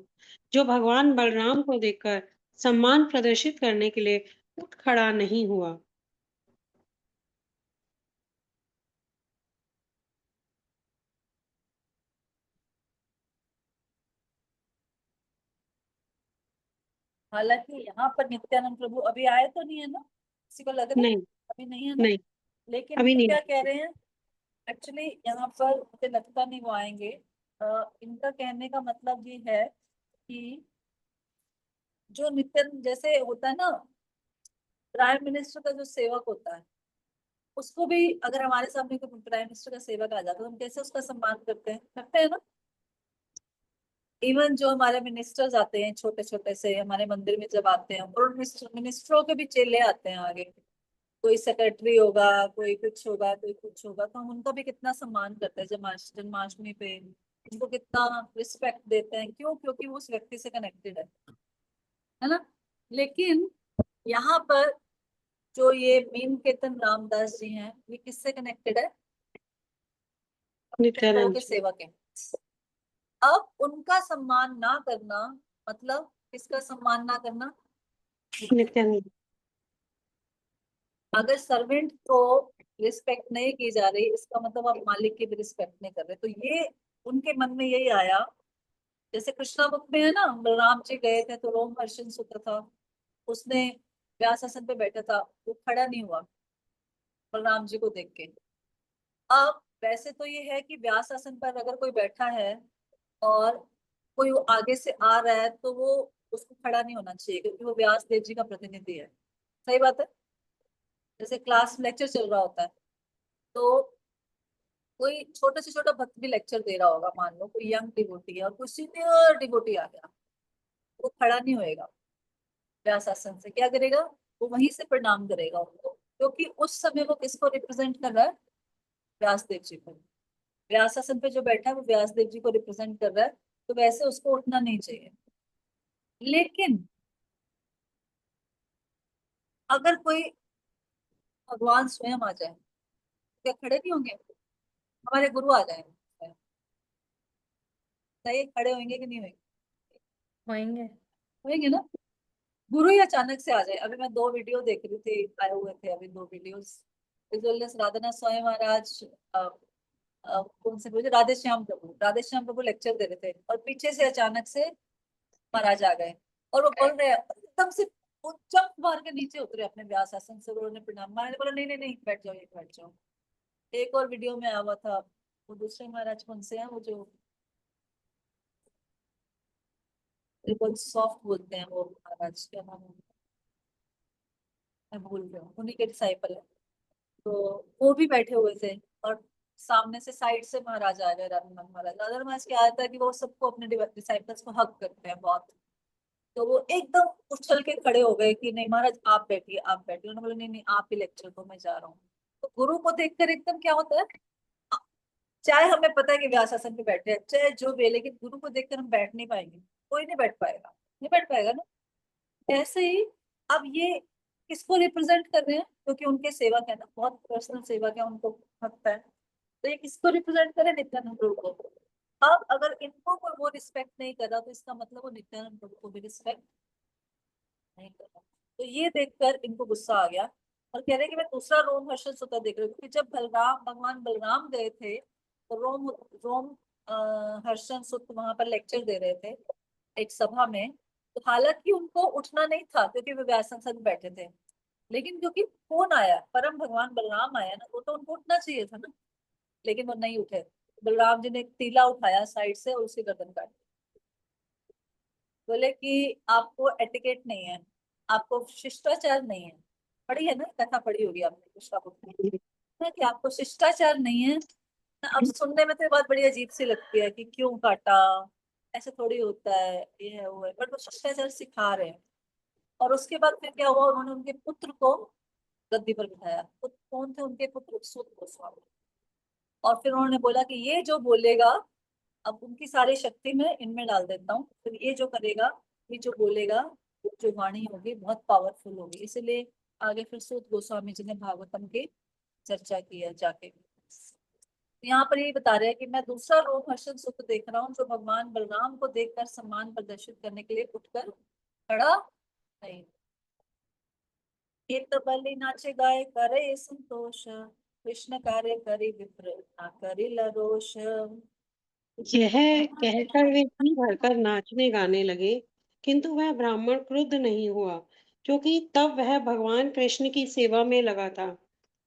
जो भगवान बलराम को देखकर सम्मान प्रदर्शित करने के लिए उठ खड़ा नहीं हुआ। हालांकि यहाँ पर नित्यानंद प्रभु अभी आए तो नहीं है ना, किसी को लग रहा है नहीं, अभी नहीं है ना। नहीं, लेकिन अभी वो नहीं। क्या कह रहे हैं, एक्चुअली यहाँ पर मुझे लगता नहीं वो आएंगे। इनका कहने का मतलब ये है कि जो नित्यानंद जैसे होता है ना, प्राइम मिनिस्टर का जो सेवक होता है, उसको भी अगर हमारे सामने कोई प्राइम मिनिस्टर का सेवक आ जाता है तो हम कैसे उसका सम्मान करते हैं ना। इवन जो हमारे मिनिस्टर्स आते हैं छोटे छोटे से हमारे मंदिर में जब आते हैं, और मिनिस्टरों के भी चेले आते हैं आगे, कोई सेक्रेटरी होगा, कोई कुछ होगा, कोई कुछ होगा, तो हम उनका भी कितना सम्मान करते हैं जन्माष्टमी पे। उनको कितना रिस्पेक्ट देते हैं, क्यों? क्योंकि वो उस व्यक्ति से कनेक्टेड है ना। लेकिन यहाँ पर जो ये मीन केतन रामदास जी हैं, ये किससे कनेक्टेड है? अपने प्रभु नित्यानंद के जी। सेवक हैं। अब उनका सम्मान ना करना मतलब किसका सम्मान ना करना? नित्यानंद। अगर सर्वेंट को रिस्पेक्ट नहीं की जा रही, इसका मतलब आप मालिक की भी रिस्पेक्ट नहीं कर रहे। तो ये उनके मन में यही आया। जैसे कृष्णा बुक में है ना, बलराम जी गए थे तो रोम हर्षण सूत्र था, उसने व्यास आसन पे बैठा था, वो खड़ा नहीं हुआ बलराम जी को देख के। अब वैसे तो ये है कि व्यास आसन पर अगर कोई बैठा है और कोई वो आगे से आ रहा है तो वो उसको खड़ा नहीं होना चाहिए, क्योंकि वो व्यास देव जी का प्रतिनिधि है। सही बात है। जैसे क्लास लेक्चर चल रहा होता है, तो कोई छोटा से छोटा भक्त भी लेक्चर दे रहा होगा, मान लो कोई यंग डिवोटी है और कोई सीनियर डिवोटी आ गया, वो खड़ा नहीं होएगा। व्यास आसन से क्या करेगा? वो वहीं से प्रणाम करेगा उनको, क्योंकि उस समय वो किसको रिप्रेजेंट कर रहा है? व्यास देव जी को। व्यास आसन पे जो बैठा है वो व्यास देव जी को रिप्रेजेंट कर रहा है, तो वैसे उसको उठना नहीं चाहिए। लेकिन अगर कोई भगवान स्वयं आ जाए, क्या खड़े नहीं होंगे? हमारे गुरु आ जाएंगे, बताइए खड़े होंगे कि नहीं होंगे? होंगे। होंगे ना। गुरु ही अचानक से आ जाए। अभी मैं 2 वीडियो देख रही थी, आए हुए थे अभी 2 वीडियोस। राधानाथ स्वामी महाराज कौन से बोले, राधे श्याम प्रभु लेक्चर दे रहे थे और पीछे से अचानक से महाराज आ गए और वो बोल रहे हैं एकदम से, वो जंप मार के नीचे उतरे अपने व्यास आसन से, उन्होंने प्रणाम। महाराज ने बोला नहीं नहीं नहीं, बैठ जाओ, ये बैठ जाओ। एक और वीडियो में आया हुआ था, वो दूसरे महाराज कौन से हैं, वो जो बिल्कुल सॉफ्ट बोलते हैं, वो महाराज क्या नाम है, मैं भूल रही हूँ, उन्हीं के डिसाइपल है। तो वो भी बैठे हुए थे और सामने से साइड से महाराज आ गए, राधा महाराज की आदत है कि वो सबको अपने डिसाइपल्स को हक करते हैं बहुत। तो वो एकदम उछल के खड़े हो गए कि नहीं महाराज आप बैठिए, आप बैठिए। उन्होंने बोला नहीं नहीं, आप ही लेक्चर दो, मैं जा रहा हूँ। तो गुरु को देखकर एकदम क्या होता है, चाहे हमें पता है कि व्यास आसन पे बैठे हैं, चाहे जो भी है, लेकिन गुरु को देखकर हम बैठ नहीं पाएंगे, कोई नहीं बैठ पाएगा, नहीं बैठ पाएगा ना। ऐसे ही अब ये किसको रिप्रेजेंट कर रहे हैं, क्योंकि उनके सेवक है ना, बहुत पर्सनल सेवक है, उनको हकता है। तो ये किसको रिप्रेजेंट करे, नित्यानंद प्रभु को। अब अगर इनको कोई वो रिस्पेक्ट नहीं कर रहा, तो इसका मतलब वो नित्यानंद प्रभु को भी रिस्पेक्ट नहीं कर रहा। तो ये देखकर इनको गुस्सा आ गया और कह रहे कि मैं दूसरा रोम हर्षण सूत्र देख रही हूँ, क्योंकि जब भगवान बलराम गए थे तो रोम रोम हर्षण सूत्र वहां पर लेक्चर दे रहे थे एक सभा में। तो हालांकि उनको उठना नहीं था क्योंकि वे व्यासन में बैठे थे, लेकिन क्योंकि कौन आया, परम भगवान बलराम आया ना, वो तो उनको उठना चाहिए था ना, लेकिन वो नहीं उठे। बलराम जी ने एक तीला उठाया साइड से और उसकी गर्दन काट दी। बोले कि आपको एटिकेट नहीं है, आपको शिष्टाचार नहीं है। पढ़ी है ना कथा, पढ़ी होगी आपने कृष्णा बुक में, ना कि आपको शिष्टाचार नहीं है ना। अब सुनने में तो ये बात बड़ी अजीब सी लगती है कि क्यों काटा, ऐसे थोड़ी होता है, ये है वो है, बट वो शिष्टाचार सिखा रहे हैं। और उसके बाद फिर क्या हुआ, उन्होंने उनके पुत्र को गद्दी पर बिठाया। तो कौन थे उनके पुत्र, सूत गोस्वामी। और फिर उन्होंने बोला कि ये जो बोलेगा, अब उनकी सारी शक्ति मैं इनमें डाल देता हूँ, फिर ये जो करेगा, ये जो बोलेगा, जो वाणी होगी बहुत पावरफुल होगी। इसलिए आगे फिर सूत गोस्वामी जी ने भागवतम की चर्चा की है जाके। यहाँ पर ये बता रहे हैं कि मैं दूसरा रोमहर्षण सूत्र देख रहा हूँ, जो भगवान बलराम को देखकर सम्मान प्रदर्शित करने के लिए उठकर खड़ा नहीं। इत बलि नाचे गाए करे संतोष, कृष्ण कार्य करी विप्र ना करी लरोष। यह कहकर वे जी भरकर नाचने गाने लगे, किंतु वह ब्राह्मण क्रुद्ध नहीं हुआ, क्योंकि तब वह भगवान कृष्ण की सेवा में लगा था।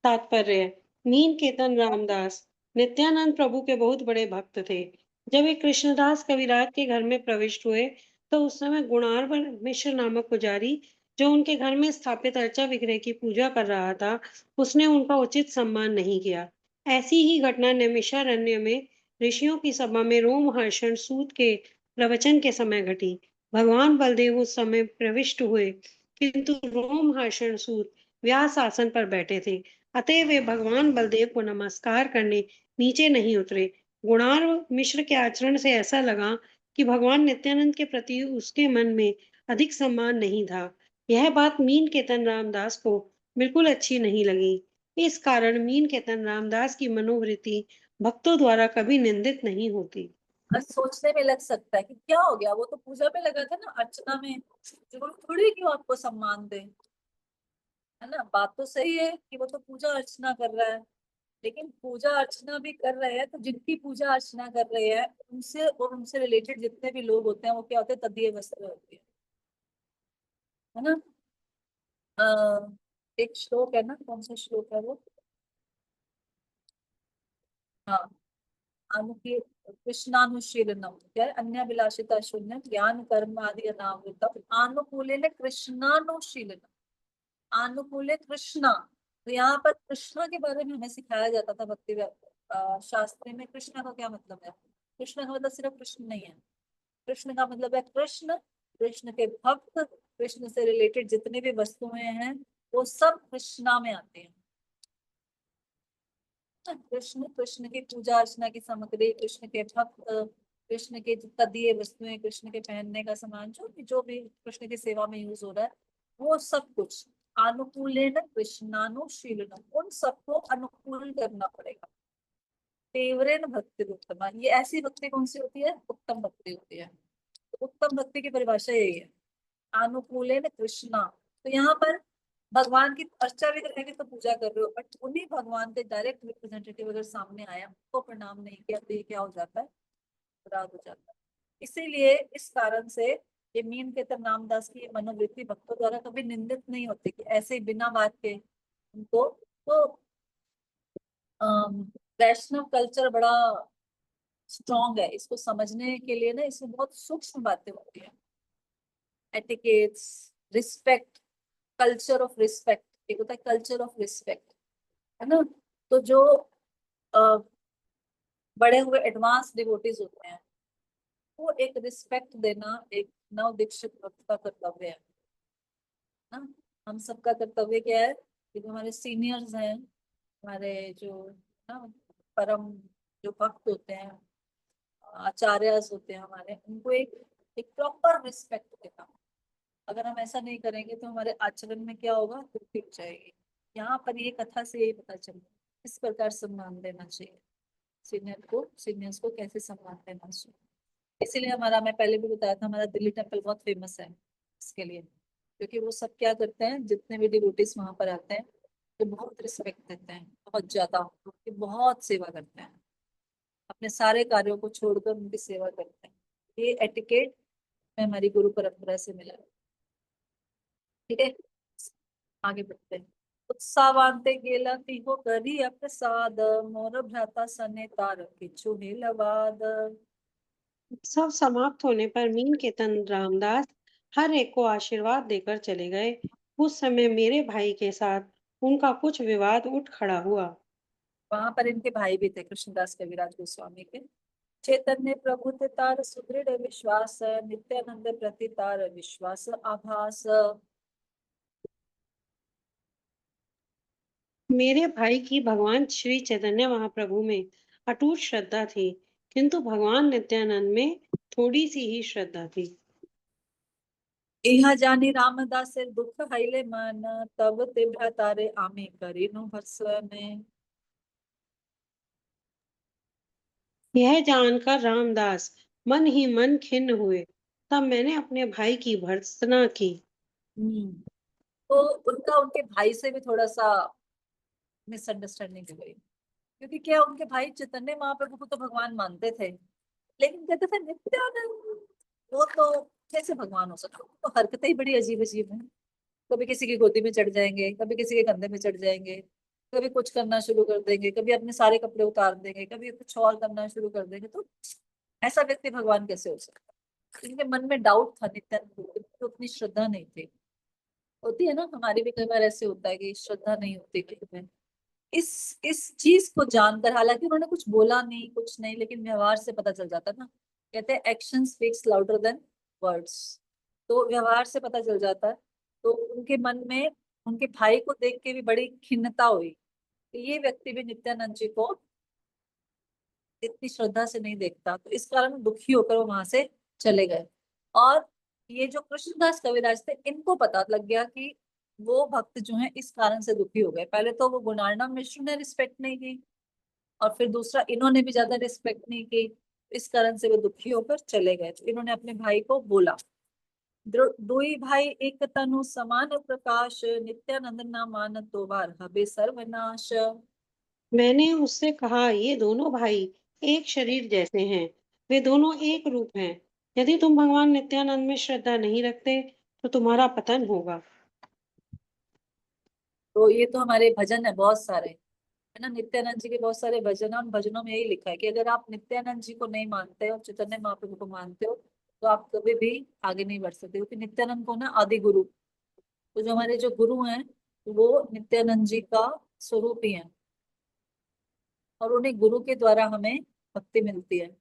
तात्पर्य: मीन केतन रामदास नित्यानंद प्रभु के बहुत बड़े भक्त थे। जब वे कृष्णदास कविराज के घर में प्रविष्ट हुए, तो उस समय गुणार्वन मिश्र नामक पुजारी, जो उनके घर में स्थापित अर्चा विग्रह की पूजा कर रहा था, उसने उनका उचित सम्मान नहीं किया। ऐसी ही घटना नैमिषारण्य में ऋषियों की सभा में रोमहर्षण सूत के प्रवचन के समय घटी। भगवान बलदेव उस समय प्रविष्ट हुए, किंतु रोमहर्षण सूत व्यास आसन पर बैठे थे, अतः वे भगवान बलदेव को नमस्कार करने नीचे नहीं उतरे। गुणार्व मिश्र के आचरण से ऐसा लगा कि भगवान नित्यानंद के प्रति उसके मन में अधिक सम्मान नहीं था। यह बात मीन केतन रामदास को बिल्कुल अच्छी नहीं लगी। इस कारण मीन केतन रामदास की मनोवृत्ति भक्तों द्वारा कभी निंदित नहीं होती। और सोचने में लग सकता है कि क्या हो गया, वो तो पूजा में लगा था ना, अर्चना में, जरूर थोड़ी क्यों आपको सम्मान दे, है ना। बात तो सही है कि वो तो पूजा अर्चना कर रहा है, लेकिन पूजा अर्चना भी कर रहे हैं तो जिनकी पूजा अर्चना कर रहे हैं उनसे और उनसे रिलेटेड जितने भी लोग होते हैं वो क्या होते हैं, तदीय वस्त्र होती है ना। एक श्लोक है ना, कौन सा श्लोक है वो, हाँ, अनुकी कृष्णानुशीलनम, क्या है, अन्याभिलाषिता शून्य ज्ञान कर्म आदि अनावृतम आनुकूले कृष्णानुशीलनम, आनुकूले कृष्णा। तो यहाँ पर कृष्णा के बारे में हमें सिखाया जाता था भक्ति शास्त्र में। कृष्णा का क्या मतलब है, कृष्ण का मतलब सिर्फ कृष्ण नहीं है, कृष्ण का मतलब है कृष्ण, कृष्ण के भक्त, कृष्ण से रिलेटेड जितने भी वस्तुएं हैं वो सब कृष्णा में आते हैं। कृष्ण, कृष्ण की पूजा अर्चना की सामग्री, कृष्ण के भक्त, कृष्ण के तदीय वस्तुएं, कृष्ण के पहनने का सामान, जो भी कृष्ण की सेवा में यूज हो रहा है, वो सब कुछ अनुकूलेन कृष्णानुशीलनम, उन सबको अनुकूल करना पड़ेगा। तीव्रेन भक्ति उत्तम, ये ऐसी भक्ति कौन सी होती है? उत्तम भक्ति होती है। तो उत्तम भक्ति की परिभाषा यही है, अनुकूलेन कृष्णा। तो यहाँ पर भगवान की अर्चा भी करेंगे तो पूजा कर रहे हो, बट उन्हीं भगवान के डायरेक्ट रिप्रेजेंटेटिव अगर सामने आया तो प्रणाम नहीं किया तो ये क्या हो जाता है? अपराध हो जाता है। इसीलिए इस कारण से ये मीन केतन रामदास की ये मनोवृत्ति भक्तों द्वारा कभी निंदित नहीं होती कि ऐसे ही बिना बात के उनको। तो वैष्णव कल्चर बड़ा स्ट्रॉन्ग है, इसको समझने के लिए ना इसमें बहुत सूक्ष्म बातें होती है। Etiquettes, respect, culture of respect, एक होता है कल्चर ऑफ रिस्पेक्ट, है ना। तो जो अ, बड़े हुए एडवांस डिवोटीज होते हैं, वो एक रिस्पेक्ट देना एक नव दीक्षित भक्त का कर्तव्य है ना। हम सबका कर्तव्य क्या है कि जो हमारे सीनियर्स हैं, हमारे जो ना परम जो भक्त होते हैं, आचार्यस होते हैं हमारे, उनको एक एक प्रॉपर रिस्पेक्ट देना। अगर हम ऐसा नहीं करेंगे तो हमारे आचरण में क्या होगा? त्रुटि जाएगी। यहाँ पर ये कथा से यही पता चलता है किस प्रकार सम्मान देना चाहिए सीनियर्स को कैसे सम्मान देना चाहिए। इसीलिए हमारा, मैं पहले भी बताया था, हमारा दिल्ली टेम्पल बहुत फेमस है इसके लिए, क्योंकि वो सब क्या करते हैं, जितने भी डिवोटीज वहां पर आते हैं तो बहुत रिस्पेक्ट देते हैं, बहुत ज्यादा, उनकी बहुत सेवा करते हैं, अपने सारे कार्यों को छोड़कर उनकी सेवा करते हैं। ये एटिकेट में हमारी गुरु परंपरा से मिला है। ठीक है, आगे बढ़ते हैं। उत्सावांते गेला तिहो करी अप्रसाद, मोर भ्राता सने तार किछु हेलवाद। सब समाप्त होने पर मीन केतन रामदास हर एक को आशीर्वाद देकर चले गए। उस समय मेरे भाई के साथ उनका कुछ विवाद उठ खड़ा हुआ। वहां पर इनके भाई भी थे, कृष्णदास कविराज गोस्वामी के। चैतन्य प्रभु ते तार सुदृढ़ विश्वास, नित्यानंद प्रति तार विश्वास आभास। मेरे भाई की भगवान श्री चैतन्य महाप्रभु में अटूट श्रद्धा थी, किंतु भगवान नित्यानंद में थोड़ी सी ही श्रद्धा थी। इहा जानी रामदास दुख हईले मन, तब ते भ्रातारे आमे करीनु भस्म में। यह जानकर रामदास मन ही मन खिन्न हुए। तब मैंने अपने भाई की भर्त्सना की। हम्म। तो उनका उनके भाई से भी थोड़ा सा मिसअंडरस्टैंडिंग हो गई, क्योंकि क्या, उनके भाई चैतन्य महाप्रभु को तो भगवान मानते थे, लेकिन कहते थे नित्यानंद वो तो कैसे भगवान हो सकता, तो हरकतें ही बड़ी अजीब अजीब हैं। कभी किसी की गोदी में चढ़ जाएंगे, कभी किसी के कंधे में चढ़ जाएंगे, कभी कुछ करना शुरू कर देंगे, कभी अपने सारे कपड़े उतार देंगे, कभी कुछ और करना शुरू कर देंगे। तो ऐसा व्यक्ति भगवान कैसे हो सकता है? इनके मन में डाउट था नित्यानंद को, इनको उतनी श्रद्धा नहीं थी। होती है ना, हमारी भी कई बार ऐसे होता है कि श्रद्धा नहीं होती किसी में। इस चीज को जानकर, हालांकि उन्होंने कुछ बोला नहीं, कुछ नहीं, लेकिन व्यवहार से पता चल जाता ना। कहते हैं action speaks louder than words. तो व्यवहार से पता चल जाता है। तो उनके मन में उनके भाई को देख के भी बड़ी खिन्नता हुई कि ये व्यक्ति भी नित्यानंद जी को इतनी श्रद्धा से नहीं देखता, तो इस कारण दुखी होकर वो वहां से चले गए। और ये जो कृष्णदास कविराज थे, इनको पता लग गया कि वो भक्त जो है इस कारण से दुखी हो गए। पहले तो वो गुणार्णव मिश्र ने रिस्पेक्ट नहीं की, और फिर दूसरा इन्होंने भी ज्यादा रिस्पेक्ट नहीं की, इस कारण से वो दुखी होकर चले गए। तो इन्होंने अपने भाई को बोला, दुई भाई एक तनु समान प्रकाश, नित्यानंद ना मान तो बार हबे सर्वनाश। मैंने उससे कहा, ये दोनों भाई एक शरीर जैसे हैं, वे दोनों एक रूप हैं। यदि तुम भगवान नित्यानंद में श्रद्धा नहीं रखते तो तुम्हारा पतन होगा। तो ये तो हमारे भजन है बहुत सारे, है ना, नित्यानंद जी के बहुत सारे भजन हैं। उन भजनों में यही लिखा है कि अगर आप नित्यानंद जी को नहीं मानते हो, चैतन्य महाप्रभु को मानते हो, तो आप कभी भी आगे नहीं बढ़ सकते, क्योंकि नित्यानंद को ना आदि गुरु, तो जो हमारे जो गुरु हैं वो नित्यानंद जी का स्वरूप ही है, और उन्हें गुरु के द्वारा हमें भक्ति मिलती है।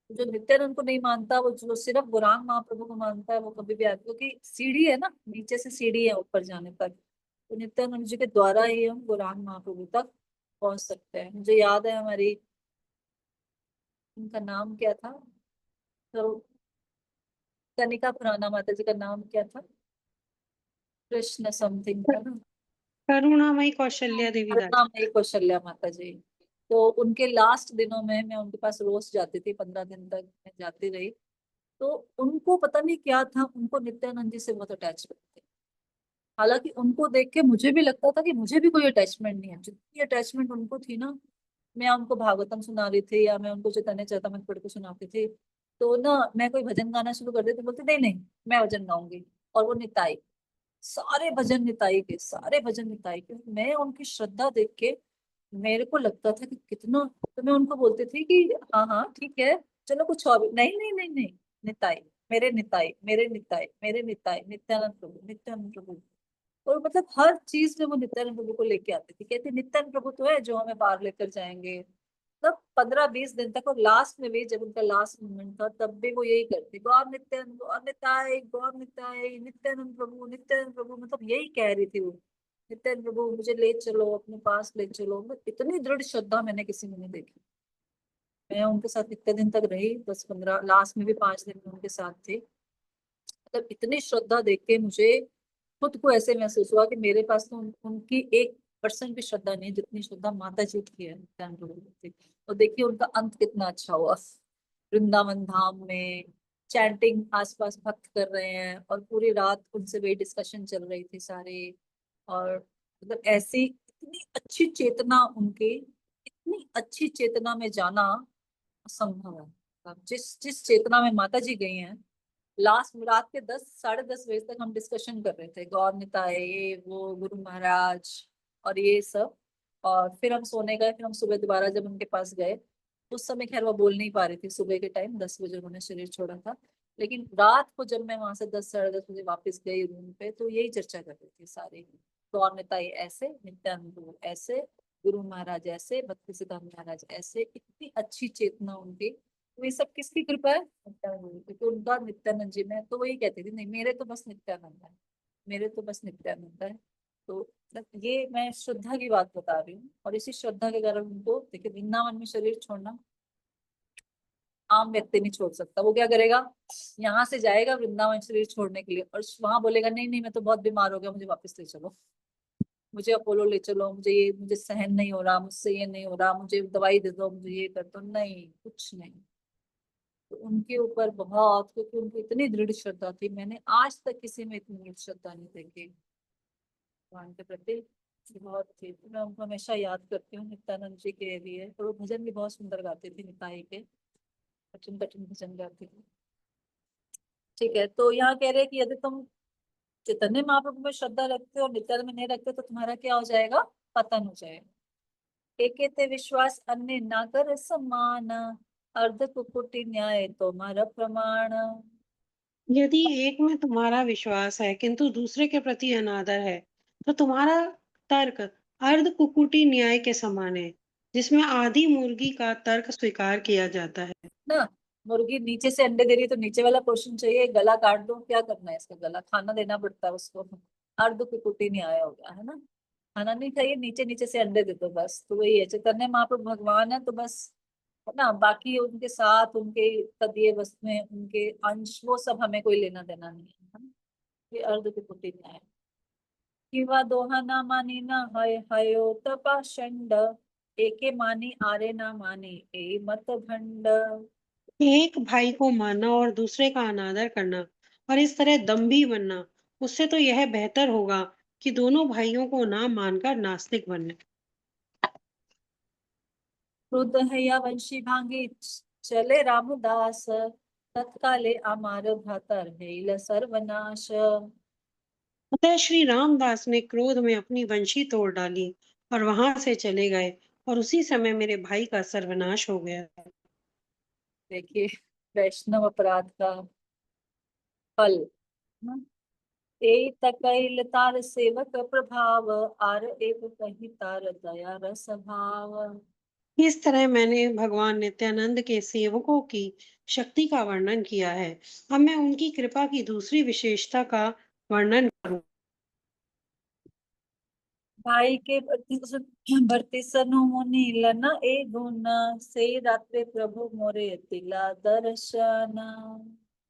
जो नित्यानंद को नहीं मानता, वो जो सिर्फ गौरांग महाप्रभु को मानता है, वो कभी भी आगे, क्योंकि सीढ़ी है ना, नीचे से सीढ़ी है ऊपर जाने तक, तो नित्यानंद जी के द्वारा ही हम गौरांग महाप्रभु तक पहुंच सकते हैं। मुझे याद है हमारी, उनका नाम क्या था, तो कनिका पुराना माता जी का नाम क्या था? कृष्ण समथिंग था ना, करुणामयी कौशल्या देवी दासी। करुणामयी कौशल्या माता जी। तो उनके लास्ट दिनों में मैं उनके पास रोज जाती थी, 15 दिन तक मैं जाती रही। तो उनको पता नहीं क्या था, उनको नित्यानंद जी से बहुत अटैचमेंट थे। हालांकि उनको देख के मुझे भी लगता था कि मुझे भी कोई अटैचमेंट नहीं है, जितनी अटैचमेंट उनको थी ना। मैं उनको भागवतम सुना रही थी या मैं उनको चैतन्य चरितमृत पढ़ के सुनाती थी, तो ना मैं कोई भजन गाना शुरू कर देती, बोलते नहीं नहीं मैं भजन गाऊंगी। और वो निताई, सारे भजन निताई के, सारे भजन निताई के। मैं उनकी श्रद्धा देख के मेरे को लगता था कि कितना, तो मैं उनको बोलती थी कि हाँ हाँ ठीक है, चलो कुछ और नहीं नहीं नहीं नहीं, निताई, मेरे निताई, मेरे निताई, मेरे निताई, नित्यानंद प्रभु, नित्यानंद प्रभु। और मतलब हर चीज में वो नित्यानंद प्रभु को लेके आती थी, कहती नित्यानंद प्रभु तो है जो हमें बाहर लेकर जाएंगे। मतलब 15-20 दिन तक। और लास्ट में भी जब उनका लास्ट मोमेंट था तब भी वो यही करती, गौर नित्यानंद, गौर निताई, गौर निताई, नित्यानंद प्रभु, नित्यानंद प्रभु, मतलब यही कह रही थी वो, नित्यानंद प्रभु मुझे ले चलो, अपने पास ले चलो। मतलब इतनी दृढ़ श्रद्धा मैंने किसी में नहीं देखी। मैं उनके साथ इतने दिन तक रही, 10-15, लास्ट में भी 5 दिन में उनके साथ थी। मतलब इतनी श्रद्धा देख के मुझे खुद को ऐसे महसूस हुआ कि मेरे पास तो उनकी 1% भी श्रद्धा नहीं है, जितनी श्रद्धा माता जी की है नित्यानंद प्रभु की। और देखिए उनका अंत कितना अच्छा हुआ, वृंदावन धाम में चैंटिंग, आसपास भक्त कर रहे हैं और पूरी रात उनसे वही डिस्कशन चल रही थी सारे। और मतलब ऐसी इतनी अच्छी चेतना उनकी, इतनी अच्छी चेतना में जाना असंभव है। अब जिस जिस चेतना में माता जी गई हैं, लास्ट रात के 10, 10:30 बजे तक हम डिस्कशन कर रहे थे, गौर निताई, ये वो, गुरु महाराज और ये सब। और फिर हम सोने गए, फिर हम सुबह दोबारा जब उनके पास गए, उस समय खैर वो बोल नहीं पा रही थी, सुबह के टाइम 10 बजे उन्होंने शरीर छोड़ा था। लेकिन रात को जब मैं वहां से 10, 10:30 बजे वापस गई रूम पे, तो यही चर्चा कर रही थी सारे। गौर निताई ऐसे, नित्यानंद प्रभु ऐसे, गुरु महाराज ऐसे, भक्ति सिद्धांत महाराज ऐसे, इतनी अच्छी चेतना उनकी। तो ये सब किसकी कृपा है? नित्यानंद जी की। तो उनका नित्यानंद जी में तो वही कहती थी, नहीं मेरे तो बस नित्यानंद है, मेरे तो बस नित्यानंद है। तो मतलब ये मैं श्रद्धा की बात बता रही हूँ, और इसी श्रद्धा के कारण उनको देखिए, वृंदावन में शरीर छोड़ना आम व्यक्ति नहीं छोड़ सकता। वो क्या करेगा, यहाँ से जाएगा वृंदावन शरीर छोड़ने के लिए, और वहां बोलेगा नहीं नहीं मैं तो बहुत बीमार हो गया, मुझे वापस ले चलो, मुझे अपोलो ले चलो, मुझे ये, मुझे सहन नहीं हो रहा, मुझसे ये नहीं हो रहा, मुझे दवाई दे दो, मुझे ये कर दो, नहीं कुछ नहीं। तो उनके ऊपर बहुत, क्योंकि उनकी इतनी दृढ़ श्रद्धा थी, मैंने आज तक किसी में इतनी दृढ़ श्रद्धा नहीं देखी भगवान के प्रति, बहुत थी। तो मैं उनको हमेशा याद करती हूँ नित्यानंद जी के लिए। और वो भजन भी बहुत सुंदर गाते थे, निताई के कठिन कठिन भजन गाते थे। ठीक है, तो यहाँ कह रहे हैं कि यदि तुम चैतन्य महाप्रभु में श्रद्धा रखते हो और नित्यानंद में नहीं रखते तो तुम्हारा क्या हो जाएगा, पतन हो जाएगा। एकेते विश्वास अन्य ना कर समान, अर्ध कुकुटी न्याय तुम्हारा प्रमाण। यदि एक में तुम्हारा विश्वास है किंतु दूसरे के प्रति अनादर है, तो तुम्हारा तर्क अर्ध कुकुटी न्याय के समान है, जिसमें आधी मुर्गी का तर्क स्वीकार किया जाता है। ना, मुर्गी नीचे से अंडे दे रही है तो नीचे वाला पोर्शन चाहिए, गला काट दो, क्या करना है इसका, गला खाना देना पड़ता है उसको। अर्ध कुकुटी न्याय हो गया है ना, खाना नहीं खाइए, नीचे नीचे से अंडे दे दो बस। तो वही है, चैतन्य महाप्रभु भगवान है तो बस, है ना, बाकी उनके साथ उनके तदीय वस्तुएं, उनके अंश, वो सब हमें कोई लेना देना नहीं है ना? ये अर्ध कुकुटी न्याय। किंवा दोहा ना मानी ना हय हयो तपाषंड, एके मानी आरे ना मानी ए मत भंड। एक भाई को मानना और दूसरे का अनादर करना और इस तरह दम्भी बनना, उससे तो यह बेहतर होगा कि दोनों भाइयों को ना मानकर नास्तिक बनना। क्रुद्ध है या वंशी भांगी, चले रामदास, तत्काले अमार भ्रातर है सर्वनाश। अतः श्री रामदास ने क्रोध में अपनी वंशी तोड़ डाली और वहां से चले गए, और उसी समय मेरे भाई का सर्वनाश हो गया। देखिए वैष्णव अपराध का फल न? ए तकैल तार सेवक प्रभाव, आर एक कही तार दया रस भाव। इस तरह मैंने भगवान नित्यानंद के सेवकों की शक्ति का वर्णन किया है। अब मैं उनकी कृपा की दूसरी विशेषता का वर्णन करूं। भाई के भर्ती सनु मुनि लन ए गुण, से रात्रे प्रभु मोरे तिला दर्शन।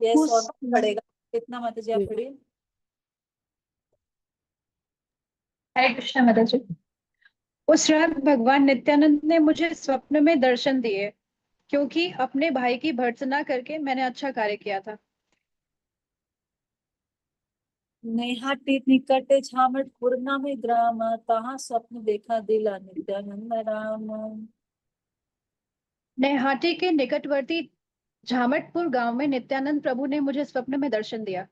ये उस सौ पड़ेगा, कितना माता जी आप पढ़िए। हरे कृष्णा माता जी। उस रात भगवान नित्यानंद ने मुझे स्वप्न में दर्शन दिए, क्योंकि अपने भाई की भर्त्सना करके मैंने अच्छा कार्य किया था। नेहाटी निकटे छामट पूर्णा में ग्राम, तहाँ स्वप्न देखा दिला नित्यानंद राम। नैहाटी के निकटवर्ती झामटपुर गांव में नित्यानंद प्रभु ने मुझे स्वप्न में दर्शन दिया।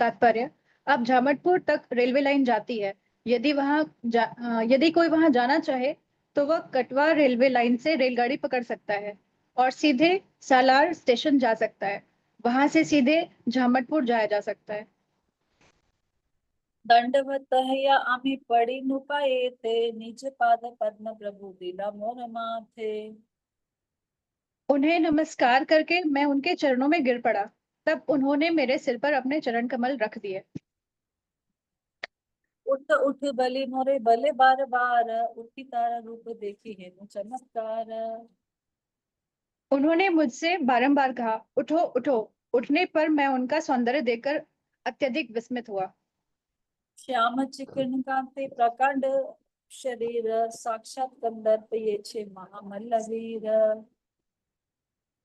तात्पर्य: अब झामटपुर तक रेलवे लाइन जाती है। यदि कोई वहां जाना चाहे तो वह कटवा रेलवे लाइन से रेलगाड़ी पकड़ सकता है और सीधे सालार स्टेशन जा सकता है। वहां से सीधे झामटपुर जाया जा सकता है। दंडवत या आम्ही पड़ी नुपाए थे, निज पाद पद्म प्रभु दिला मोर माथे। उन्हें नमस्कार करके मैं उनके चरणों में गिर पड़ा। तब उन्होंने मेरे सिर पर अपने चरण कमल रख दिए। उठ उठ बलि मोरे बले बार बार, उठी तारा रूप देखी है चमत्कार। उन्होंने मुझसे बारंबार कहा, उठो उठो। उठने पर मैं उनका सौंदर्य देखकर अत्यधिक विस्मित हुआ। श्याम चिकन कांते प्रकांड शरीर, साक्षात कंदर्प ये छे महामल्लवीर।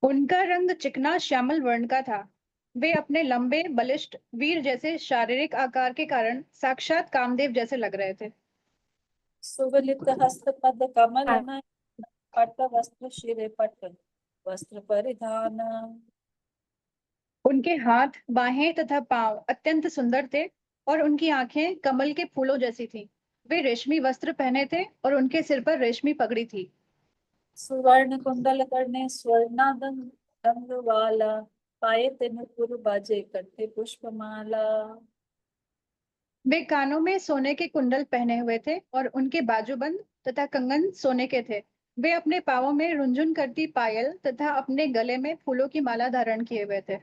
उनका रंग चिकना श्यामल वर्ण का था। वे अपने लंबे बलिष्ठ वीर जैसे शारीरिक आकार के कारण साक्षात कामदेव जैसे लग रहे थे। सुगलित हस्त पद कमल नयन, पट वस्त्र शिरे पट वस्त्र परिधान। उनके हाथ, बाहें तथा पांव अत्यंत सुंदर थे और उनकी आंखें कमल के फूलों जैसी थीं। वे रेशमी वस्त्र पहने थे और उनके सिर पर रेशमी पगड़ी थी। सुवर्ण कुंडल करने स्वर्णादन रंग वाला, पाए तेन पुर बाजे कंठे पुष्पमाला। वे कानों में सोने के कुंडल पहने हुए थे और उनके बाजूबंद तथा कंगन सोने के थे। वे अपने पांवों में रुंझुन करती पायल तथा अपने गले में फूलों की माला धारण किए हुए थे।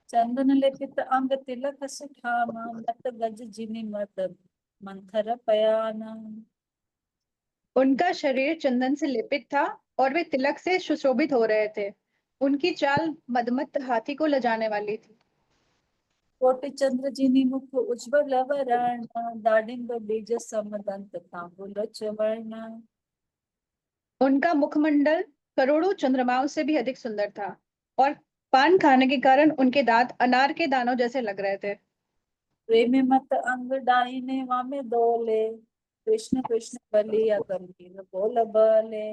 चंदन लेपित अंग तिलक सुठाम, मत गज जिनि मत मंथर पयाना। उनका शरीर चंदन से लेपित था और वे तिलक से सुशोभित हो रहे थे। उनकी चाल मदमत्त हाथी को लजाने वाली थी। कोटि चंद्र जिनि मुख उज्ज्वल वरण, दाडिंब बीज सम दंत तांबुल चवर्ण। उनका मुखमंडल करोड़ों चंद्रमाओं से भी अधिक सुंदर था और पान खाने के कारण उनके दांत अनार के दानों जैसे लग रहे थे। प्रेम मत अंग डाहिने वामे दोले, कृष्ण कृष्ण बलिया गंभीर बोल बले।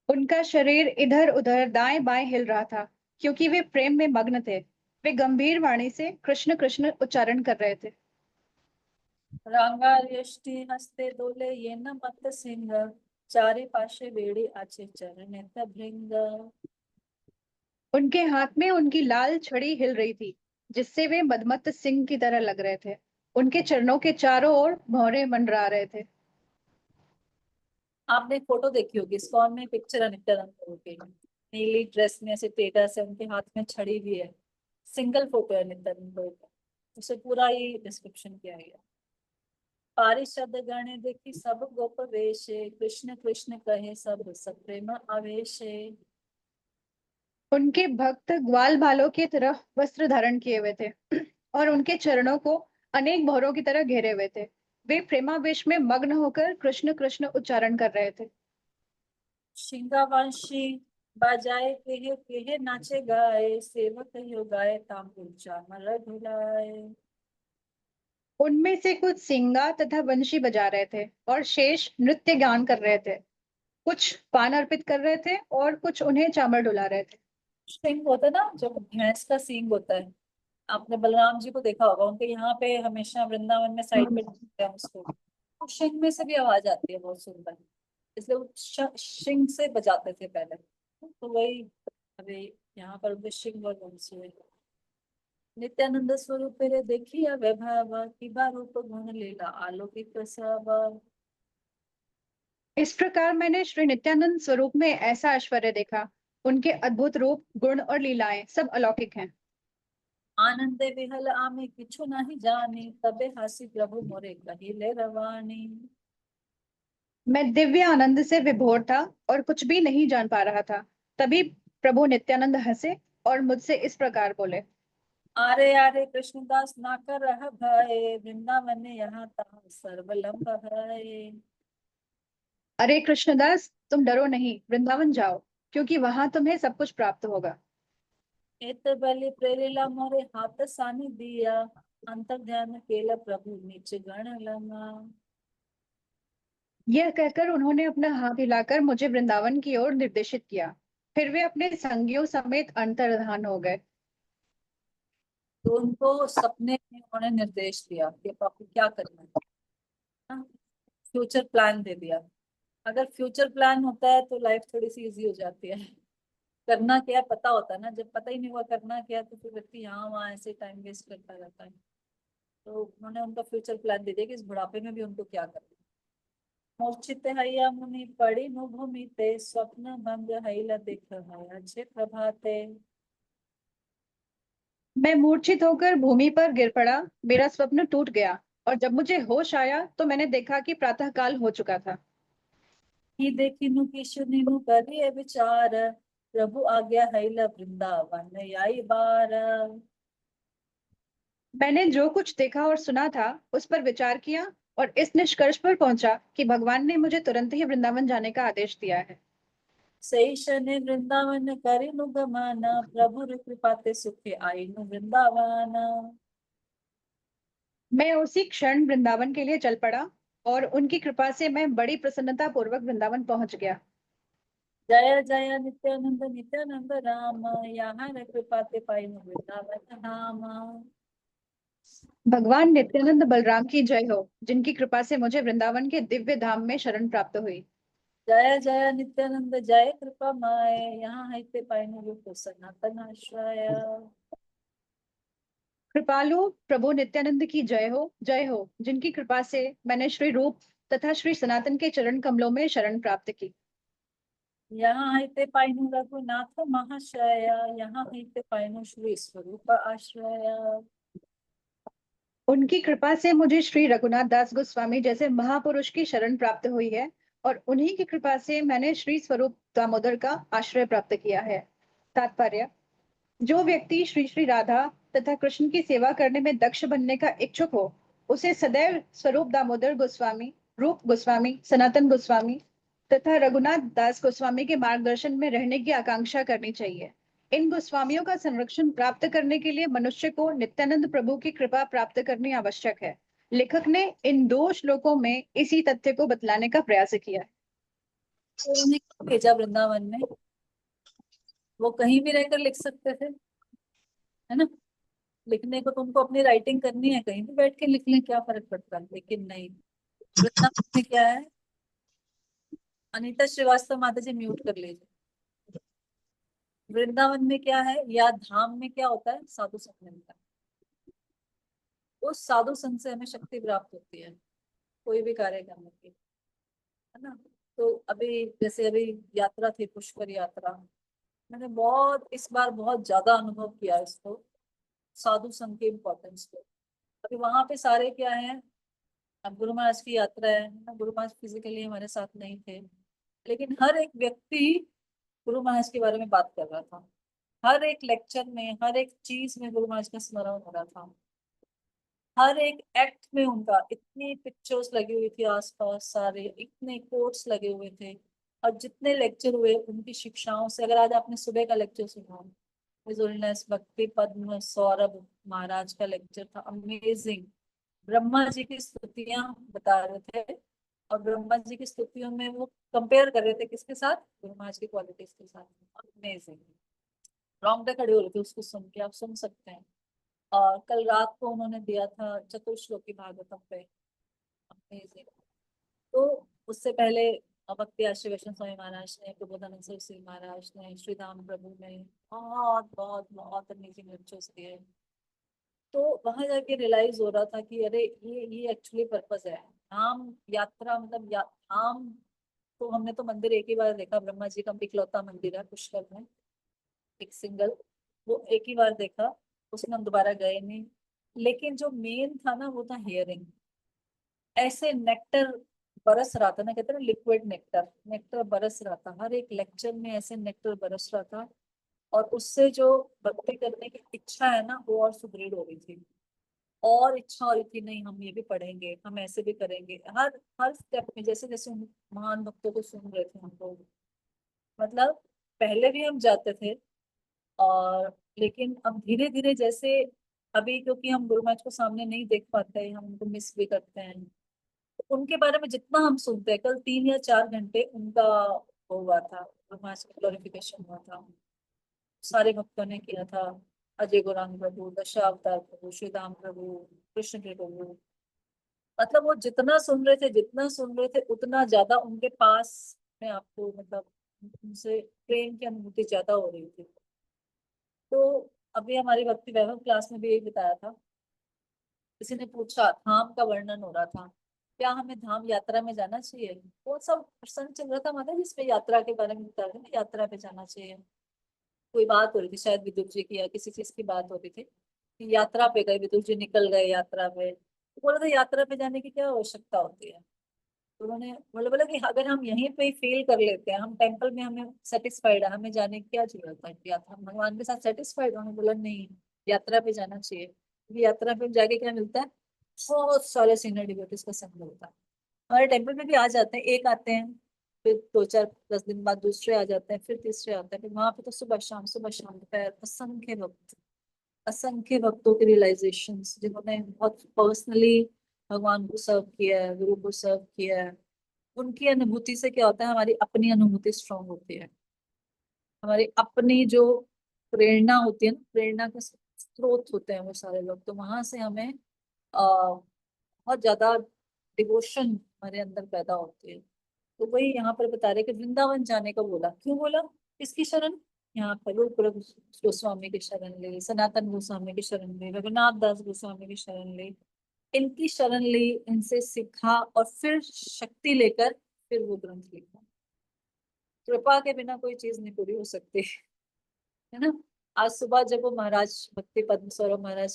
उनका शरीर इधर उधर दाएं बाएं हिल रहा था, क्योंकि वे प्रेम में मग्न थे। वे गंभीर वाणी से कृष्ण कृष्ण उच्चारण कर रहे थे। रांगा यष्टि हस्ते दोले ये न मत सिंह, चारे पाशे वेड़ी आचे चरण भृंग। उनके हाथ में उनकी लाल छड़ी हिल रही थी, जिससे वे मदमत्त सिंह की तरह लग रहे थे। उनके चरणों के चारों ओर भौरे मंडरा रहे थे। आपने एक फोटो देखी होगी, इस्कॉन में पिक्चर है नित्यानंद प्रभु की, नीली ड्रेस में ऐसे स्टेटस है, उनके हाथ में छड़ी भी है। सिंगल फोटो है नित्यानंद प्रभु का, उसे पूरा ही डिस्क्रिप्शन किया गया। पारिषद गण देखी सब गोप वेशे, कृष्ण कृष्ण कहे सब सब प्रेम आवेशे। उनके भक्त ग्वाल बालों की तरह वस्त्र धारण किए हुए थे और उनके चरणों को अनेक भौरों की तरह घेरे हुए थे। वे प्रेमावेश में मग्न होकर कृष्ण कृष्ण उच्चारण कर रहे थे। शिंगावंशी बाजाए केहे केहे नाचे गाए, सेवक यो गाए तांबुल चामर ढुलाए। उनमें से कुछ सिंगा तथा वंशी बजा रहे थे और शेष नृत्य गान कर रहे थे। कुछ पान अर्पित कर रहे थे और कुछ उन्हें चामर डुला रहे थे। सिंग होता है ना, जो भैंस का सींग होता है, आपने बलराम जी को देखा होगा, उनके यहाँ पे हमेशा वृंदावन में साइड पे ढूंढते हैं उसको, तो शिंग में से भी आवाज आती है बहुत सुंदर, इसलिए वो शिंग से बजाते थे पहले, तो वही अभी यहाँ पर भी शिंग और वंशी है। नित्यानंद स्वरूप रे देखिया वैभव, किबा रूप गुण लीला आलोकित सब। इस प्रकार मैंने श्री नित्यानंद स्वरूप में ऐसा ऐश्वर्य देखा। उनके अद्भुत रूप, गुण और लीलाएं सब अलौकिक हैं। आनंदे विहल आमे किछु नहीं जानी, तबे हासी प्रभु मोरे कहिले रवानी। मैं दिव्य आनंद से विभोर था और कुछ भी नहीं जान पा रहा था। तभी प्रभु नित्यानंद हंसे और मुझसे इस प्रकार बोले। आरे आरे कृष्णदास ना कर रह भय, वृंदावन यहाँ ता सर्वलंब है। अरे कृष्णदास, तुम डरो नहीं, वृंदावन जाओ, क्योंकि वहां तुम्हें सब कुछ प्राप्त होगा। एत बलि प्रेरिला मोरे हाथ सानि दिया, अंतर ध्यान केला प्रभु नीच गण लमा। यह कहकर उन्होंने अपना हाथ हिलाकर मुझे वृंदावन की ओर निर्देशित किया। फिर वे अपने संगियों समेत अंतर्धान हो गए। तो उनको सपने में उन्होंने निर्देश दिया कि अब आपको क्या करना है, फ्यूचर प्लान दे दिया। अगर फ्यूचर प्लान होता है तो लाइफ थोड़ी सी इजी हो जाती है। करना क्या है पता होता है ना, जब पता ही नहीं हुआ करना क्या है, तो फिर व्यक्ति यहाँ वहाँ ऐसे टाइम वेस्ट करता रहता है। तो उन्होंने उनका फ्यूचर प्लान दे दिया कि इस बुढ़ापे में भी उनको क्या करना है। मूर्छित हैया मुनि पड़ी नु भूमि ते, स्वप्न भंग हैला दिख है अच्छे प्रभाते। मैं मूर्छित होकर भूमि पर गिर पड़ा। मेरा स्वप्न टूट गया, और जब मुझे होश आया तो मैंने देखा कि प्रातः काल हो चुका था। ही देखी नु किशु नीनु करिए विचार, प्रभु आज्ञा हैला वृंदावन आई बार। मैंने जो कुछ देखा और सुना था उस पर विचार किया, और इस निष्कर्ष पर पहुंचा कि भगवान ने मुझे तुरंत ही वृंदावन जाने का आदेश दिया है। सही शनि वृंदावन करी नु गमाना, प्रभु कृपा ते सुखे आई नु वृंदावन। मैं उसी क्षण वृंदावन के लिए चल पड़ा, और उनकी कृपा से मैं बड़ी प्रसन्नता पूर्वक वृंदावन पहुंच गया। जय जय नित्यानंद नित्यानंद राम, यहाँ रे कृपा ते पाई नु वृंदावन धाम। भगवान नित्यानंद बलराम की जय हो, जिनकी कृपा से मुझे वृंदावन के दिव्य धाम में शरण प्राप्त हुई। जय जय नित्यानंद जय कृपा माय, यहाँ है ते पाई नु रूप सनातन आश्रय। कृपालु प्रभु नित्यानंद की जय हो, जिनकी कृपा से मैंने श्री रूप तथा श्री सनातन के चरण कमलों में शरण प्राप्त की। यहाँ है ते पाई नु रघुनाथ महाशय, यहाँ है ते पाई नु श्री स्वरूप आश्रय। उनकी कृपा से मुझे श्री रघुनाथ दास गोस्वामी जैसे महापुरुष की शरण प्राप्त हुई है, और उन्हीं की कृपा से मैंने श्री स्वरूप दामोदर का आश्रय प्राप्त किया है। तात्पर्य: जो व्यक्ति श्री श्री राधा तथा कृष्ण की सेवा करने में दक्ष बनने का इच्छुक हो, उसे सदैव स्वरूप दामोदर गोस्वामी, रूप गोस्वामी, सनातन गोस्वामी तथा रघुनाथ दास गोस्वामी के मार्गदर्शन में रहने की आकांक्षा करनी चाहिए। इन गोस्वामियों का संरक्षण प्राप्त करने के लिए मनुष्य को नित्यानंद प्रभु की कृपा प्राप्त करनी आवश्यक है। लेखक ने इन 2 श्लोकों में इसी तथ्य को बतलाने का प्रयास किया है। तो उन्हें क्यों भेजा वृंदावन में? वो कहीं भी रहकर लिख सकते थे, है ना। लिखने को तो उनको अपनी राइटिंग करनी है, कहीं भी बैठ के लिख लें, क्या फर्क पड़ता है, लेकिन नहीं। वृंदावन में क्या है? अनीता श्रीवास्तव माता जी म्यूट कर लीजिए। वृंदावन में क्या है या धाम में क्या होता है? साधु संग मिलता है। उस साधु संग से हमें शक्ति प्राप्त होती है कोई भी कार्य करने की, है ना। तो अभी जैसे अभी यात्रा थी, पुष्कर यात्रा, मैंने बहुत इस बार बहुत ज्यादा अनुभव किया इसको, साधु संघ के इम्पोर्टेंस को। अभी वहां पे सारे क्या है, अब गुरु महाराज की यात्रा है ना, गुरु महाराज फिजिकली हमारे साथ नहीं थे, लेकिन हर एक व्यक्ति गुरु महाराज के बारे में बात कर रहा था। हर एक लेक्चर में, हर एक चीज में गुरु महाराज का स्मरण हो रहा था। हर एक एक्ट में उनका, इतनी पिक्चर्स लगी हुई थी आसपास, सारे इतने कोट्स लगे हुए थे। और जितने लेक्चर हुए उनकी शिक्षाओं से, अगर आज आपने सुबह का लेक्चर सुना, हिज होलीनेस भक्ति पद्म सौरभ महाराज का लेक्चर था, अमेजिंग। ब्रह्मा जी की स्तुतियां बता रहे थे, और ब्रह्मा जी की स्तुतियों में वो कंपेयर कर रहे थे किसके साथ? गुरु महाराज की क्वालिटीज के साथ। अमेजिंग, रोंगटे खड़े हो रहे थे उसको सुन के, आप सुन सकते हैं। और कल रात को उन्होंने दिया था चतुर्श्लोकी भागवतम पे, अमेजिंग। तो उससे पहले भक्ति आश्रय वैष्णव स्वामी महाराज ने, प्रबोधानंद सरस्वती महाराज ने, श्री राम प्रभु ने बहुत बहुत बहुत अमेजिंग लेक्चर्स दिए। तो वहां जाके रियलाइज हो रहा था कि अरे ये एक्चुअली पर्पस है। धाम यात्रा मतलब धाम, तो हमने तो मंदिर एक ही बार देखा, ब्रह्मा जी का इकलौता मंदिर है पुष्कर में, एक सिंगल, वो एक ही बार देखा, उसमें हम दोबारा गए नहीं। लेकिन जो मेन था ना वो था हियरिंग। ऐसे नेक्टर बरस रहा था ना, कहते हैं लिक्विड नेक्टर, नेक्टर बरस रहा था हर एक लेक्चर में, ऐसे नेक्टर बरस रहा था। और उससे जो भक्ति करने की इच्छा है ना वो और सुदृढ़ हो रही थी, और इच्छा हो रही थी नहीं हम ये भी पढ़ेंगे, हम ऐसे भी करेंगे। हर हर स्टेप में जैसे जैसे उन महान भक्तों को सुन रहे थे हम लोग, मतलब पहले भी हम जाते थे, और लेकिन अब धीरे धीरे जैसे अभी क्योंकि हम गुरु महाराज को सामने नहीं देख पाते हैं, हम उनको मिस भी करते हैं, तो उनके बारे में जितना हम सुनते हैं, कल 3 या 4 घंटे उनका वो हुआ था, गुरु महाराज का ग्लोरिफिकेशन हुआ था, सारे भक्तों ने किया था। अजय गौरांग प्रभु, दशावतार प्रभु, श्रीदाम प्रभु, कृष्ण के प्रभु, मतलब वो जितना सुन रहे थे, जितना सुन रहे थे उतना ज्यादा उनके पास में आपको मतलब उनसे प्रेम की अनुभूति ज्यादा हो रही थी। तो अभी हमारी भक्ति वैभव क्लास में भी यही बताया था, किसी ने पूछा धाम का वर्णन हो रहा था, क्या हमें धाम यात्रा में जाना चाहिए? कौन सा प्रसंग चल रहा था माता जिसमें यात्रा के बारे में बता रहे थे, यात्रा पे जाना चाहिए? कोई बात हो रही थी, शायद विदुर जी की या किसी चीज की बात हो रही थी कि यात्रा पे गए, विदुर जी निकल गए यात्रा पे, तो बोला था यात्रा पे जाने की क्या आवश्यकता होती है? तो उन्होंने बोला बोला कि अगर हम यहीं पे ही फील कर लेते हैं, हम टेम्पल में हमें सेटिस्फाइड है, हमें जाने की क्या जरूरत है? यात्रा हम भगवान के साथ सेटिस्फाइड। उन्होंने बोला नहीं, यात्रा पे जाना चाहिए, क्योंकि यात्रा पे जाके क्या मिलता है? बहुत सारे सीनियर डिवोटीज का संग होता है। हमारे टेम्पल में भी आ जाते हैं, एक आते हैं, फिर 2 4 10 दिन बाद दूसरे आ जाते हैं, फिर तीसरे आते हैं, फिर वहां पे तो सुबह शाम दोपहर असंख्य भक्त, असंख्य भक्तों के रियलाइजेशन, जिन्होंने बहुत पर्सनली भगवान को सर्व किया है, गुरु को सर्व किया है, उनकी अनुभूति से क्या होता है, हमारी अपनी अनुभूति स्ट्रांग होती है। हमारी अपनी जो प्रेरणा होती है ना, प्रेरणा के स्रोत होते हैं वो सारे लोग, तो वहां से हमें बहुत ज्यादा डिवोशन हमारे अंदर पैदा होती है। तो वही यहाँ पर बता रहे कि वृंदावन जाने का बोला, क्यों बोला? किसकी शरण? यहाँ पर रूप गोस्वामी की शरण ली, सनातन गोस्वामी की शरण ली, रघुनाथ दास गोस्वामी की शरण ली, इनकी शरण ली, इनसे सीखा, और फिर शक्ति लेकर फिर वो ग्रंथ लिखा। कृपा के बिना कोई चीज नहीं पूरी हो सकती, है ना? आज सुबह जब वो महाराज भक्ति पद्म सौरभ महाराज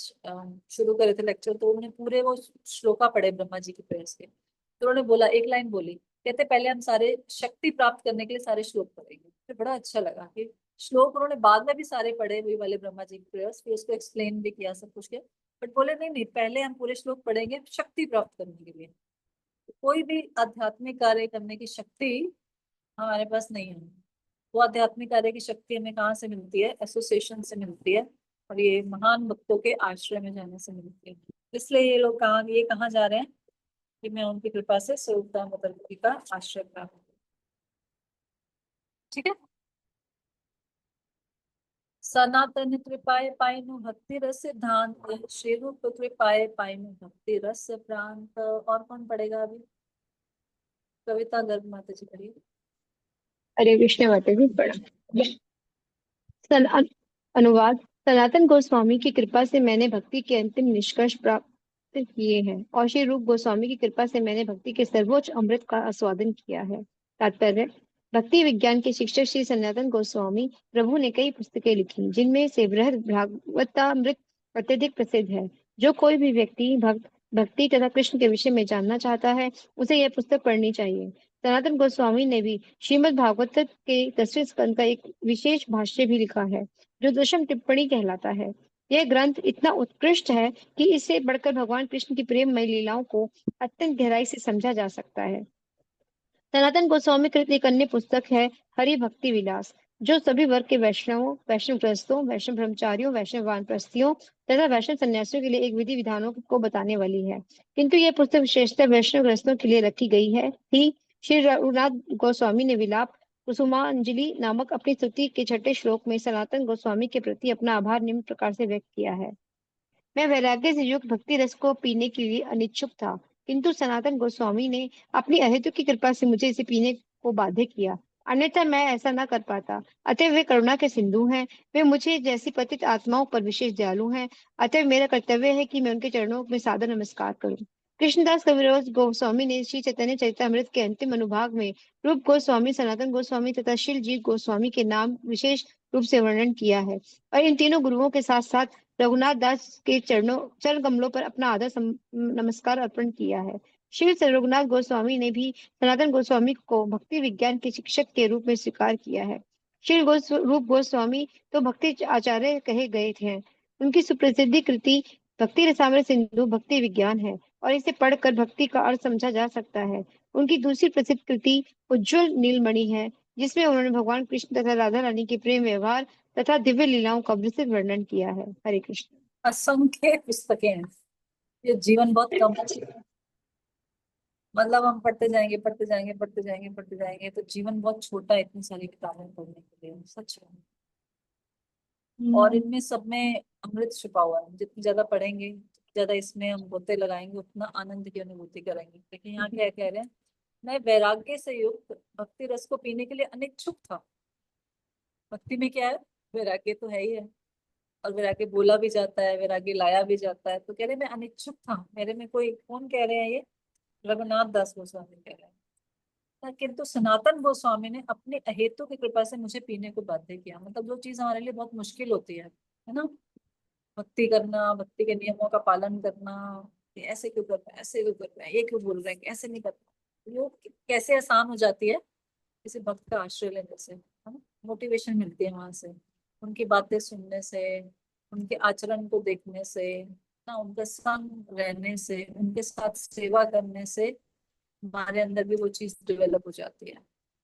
शुरू करे थे लेक्चर, तो उन्होंने पूरे वो श्लोका पढ़े ब्रह्मा जी के प्रेयर्स के, तो उन्होंने बोला, एक लाइन बोली, कहते पहले हम सारे शक्ति प्राप्त करने के लिए सारे श्लोक पढ़ेंगे। फिर बड़ा अच्छा लगा कि श्लोक उन्होंने बाद में भी सारे पढ़े, वही वाले ब्रह्मा जी के प्रेयर्स, फिर उसको एक्सप्लेन भी किया सब कुछ किया, बट बोले नहीं नहीं, पहले हम पूरे श्लोक पढ़ेंगे शक्ति प्राप्त करने के लिए। कोई भी आध्यात्मिक कार्य करने की शक्ति हमारे पास नहीं है। वो आध्यात्मिक कार्य की शक्ति हमें कहाँ से मिलती है? एसोसिएशन से मिलती है, और ये महान भक्तों के आश्रय में जाने से मिलती है। इसलिए ये लोग कहाँ जा रहे हैं कि मैं उनकी कृपा से स्वरूप दामोदर जी का आश्रय प्राप्त करूं। ठीक है। सनातन कृपाए पाइनु भक्ति रस सिद्धांत, श्री रूप कृपाए पाइनु भक्ति रस प्रांत। और कौन पढ़ेगा अभी? कविता गर्ग माता जी पढ़िए। हरे कृष्ण माता जी पढ़ा। सन- अनुवाद। सनातन गोस्वामी की कृपा से मैंने भक्ति के अंतिम निष्कर्ष प्राप्त किए हैं, और श्री रूप गोस्वामी की कृपा से मैंने भक्ति के सर्वोच्च अमृत का आस्वादन किया है। तात्पर्य। भक्ति विज्ञान के शिक्षक श्री सनातन गोस्वामी प्रभु ने कई पुस्तकें लिखी, जिनमें से बृहद भागवतामृत अत्यधिक प्रसिद्ध है। जो कोई भी व्यक्ति भक्ति तथा कृष्ण के विषय में जानना चाहता है, उसे यह पुस्तक पढ़नी चाहिए। सनातन गोस्वामी ने भी श्रीमद् भागवत के 10वें स्कंद का एक विशेष भाष्य भी लिखा है, जो दशम टिप्पणी कहलाता है। यह ग्रंथ इतना उत्कृष्ट है कि इससे बढ़कर भगवान कृष्ण की प्रेममय लीलाओं को अत्यंत गहराई से समझा जा सकता है। सनातन गोस्वामी कृत एक अन्य पुस्तक है हरि भक्ति विलास, जो सभी वर्ग के वैष्णवों, वैष्णव गृहस्थों, वैष्णव ब्रह्मचारियों, वैष्णव वानप्रस्थियों तथा वैष्णव सन्यासियों के लिए एक विधि विधानों को बताने वाली है। किंतु यह पुस्तक विशेषतः वैष्णव गृहस्थों के लिए रखी गई है थी। श्री रघुनाथ गोस्वामी ने विलाप कुसुमांजलि नामक अपनी स्तुति के 6ठे श्लोक में सनातन गोस्वामी के प्रति अपना आभार निम्न प्रकार से व्यक्त किया है। मैं वैराग्य से युक्त भक्ति रस को पीने के लिए अनिच्छुक था, किंतु सनातन गोस्वामी ने अपनी अहेतुक की कृपा से मुझे इसे पीने को बाध्य किया, अन्यथा मैं ऐसा न कर पाता। अतः वे करुणा के सिंधु हैं, वे मुझे जैसी पतित आत्माओं पर विशेष दयालु हैं। अतः मेरा कर्तव्य है कि मैं उनके चरणों में सादर नमस्कार करूं। कृष्णदास कविराज गोस्वामी ने श्री चैतन्य चरितमृत के अंतिम अनुभाग में रूप गोस्वामी, सनातन गोस्वामी तथा शिलजीत गोस्वामी के नाम विशेष रूप से वर्णन किया है, और इन तीनों गुरुओं के साथ साथ रघुनाथ दास के चरण कमलों पर अपना आदर नमस्कार अर्पण किया है। श्री रघुनाथ गोस्वामी ने भी सनातन गोस्वामी को भक्ति विज्ञान के शिक्षक के रूप में स्वीकार किया है। श्री रूप गोस्वामी तो भक्ति आचार्य कहे गए थे। उनकी सुप्रसिद्ध कृति भक्ति रसामृत सिंधु भक्ति विज्ञान है और इसे पढ़कर भक्ति का अर्थ समझा जा सकता है। उनकी दूसरी प्रसिद्ध कृति उज्ज्वल नीलमणि है, जिसमें उन्होंने भगवान कृष्ण तथा राधा रानी के प्रेम व्यवहार तथा दिव्य लीलाओं का विस्तृत वर्णन किया है। हरे कृष्ण। असंख्य पुस्तकें हैं, ये जीवन बहुत कम है। मतलब हम पढ़ते जाएंगे पढ़ते जाएंगे पढ़ते जाएंगे पढ़ते जाएंगे, तो जीवन बहुत छोटा है इतनी सारी किताबें पढ़ने के लिए, सच है। और इनमें सब में अमृत छुपा हुआ है। जितनी ज्यादा पढ़ेंगे, जितनी ज्यादा इसमें हम गोते लगाएंगे, उतना आनंद की अनुभूति करेंगे। लेकिन यहाँ क्या कह रहे हैं, मैं वैराग्य से युक्त भक्ति रस को पीने के लिए अनिच्छुक था। भक्ति में क्या है, वैराग्य तो है ही है, और वैराग्य बोला भी जाता है, वैराग्य लाया भी जाता है। तो कह रहे मैं अनिच्छुक था, मेरे में कोई, कौन कह रहे हैं ये, रघुनाथ दास गोस्वामी कह रहे हैं। किंतु सनातन गोस्वामी ने अपनी अहेतु की कृपा से मुझे पीने को बाध्य किया। मतलब जो चीज हमारे लिए बहुत मुश्किल होती है ना, भक्ति करना, भक्ति के नियमों का पालन करना, ये ऐसे क्यों करना है, ऐसे क्यों करना है, ये क्यों बोल रहे हैं, ऐसे नहीं करना, वो कैसे आसान हो जाती है किसी भक्त का आश्रय लेने से, है ना। मोटिवेशन मिलती है वहां से, उनकी बातें सुनने से, उनके आचरण को देखने से ना, उनके संग रहने से, उनके साथ सेवा करने से हमारे अंदर भी वो चीज डेवलप हो जाती है।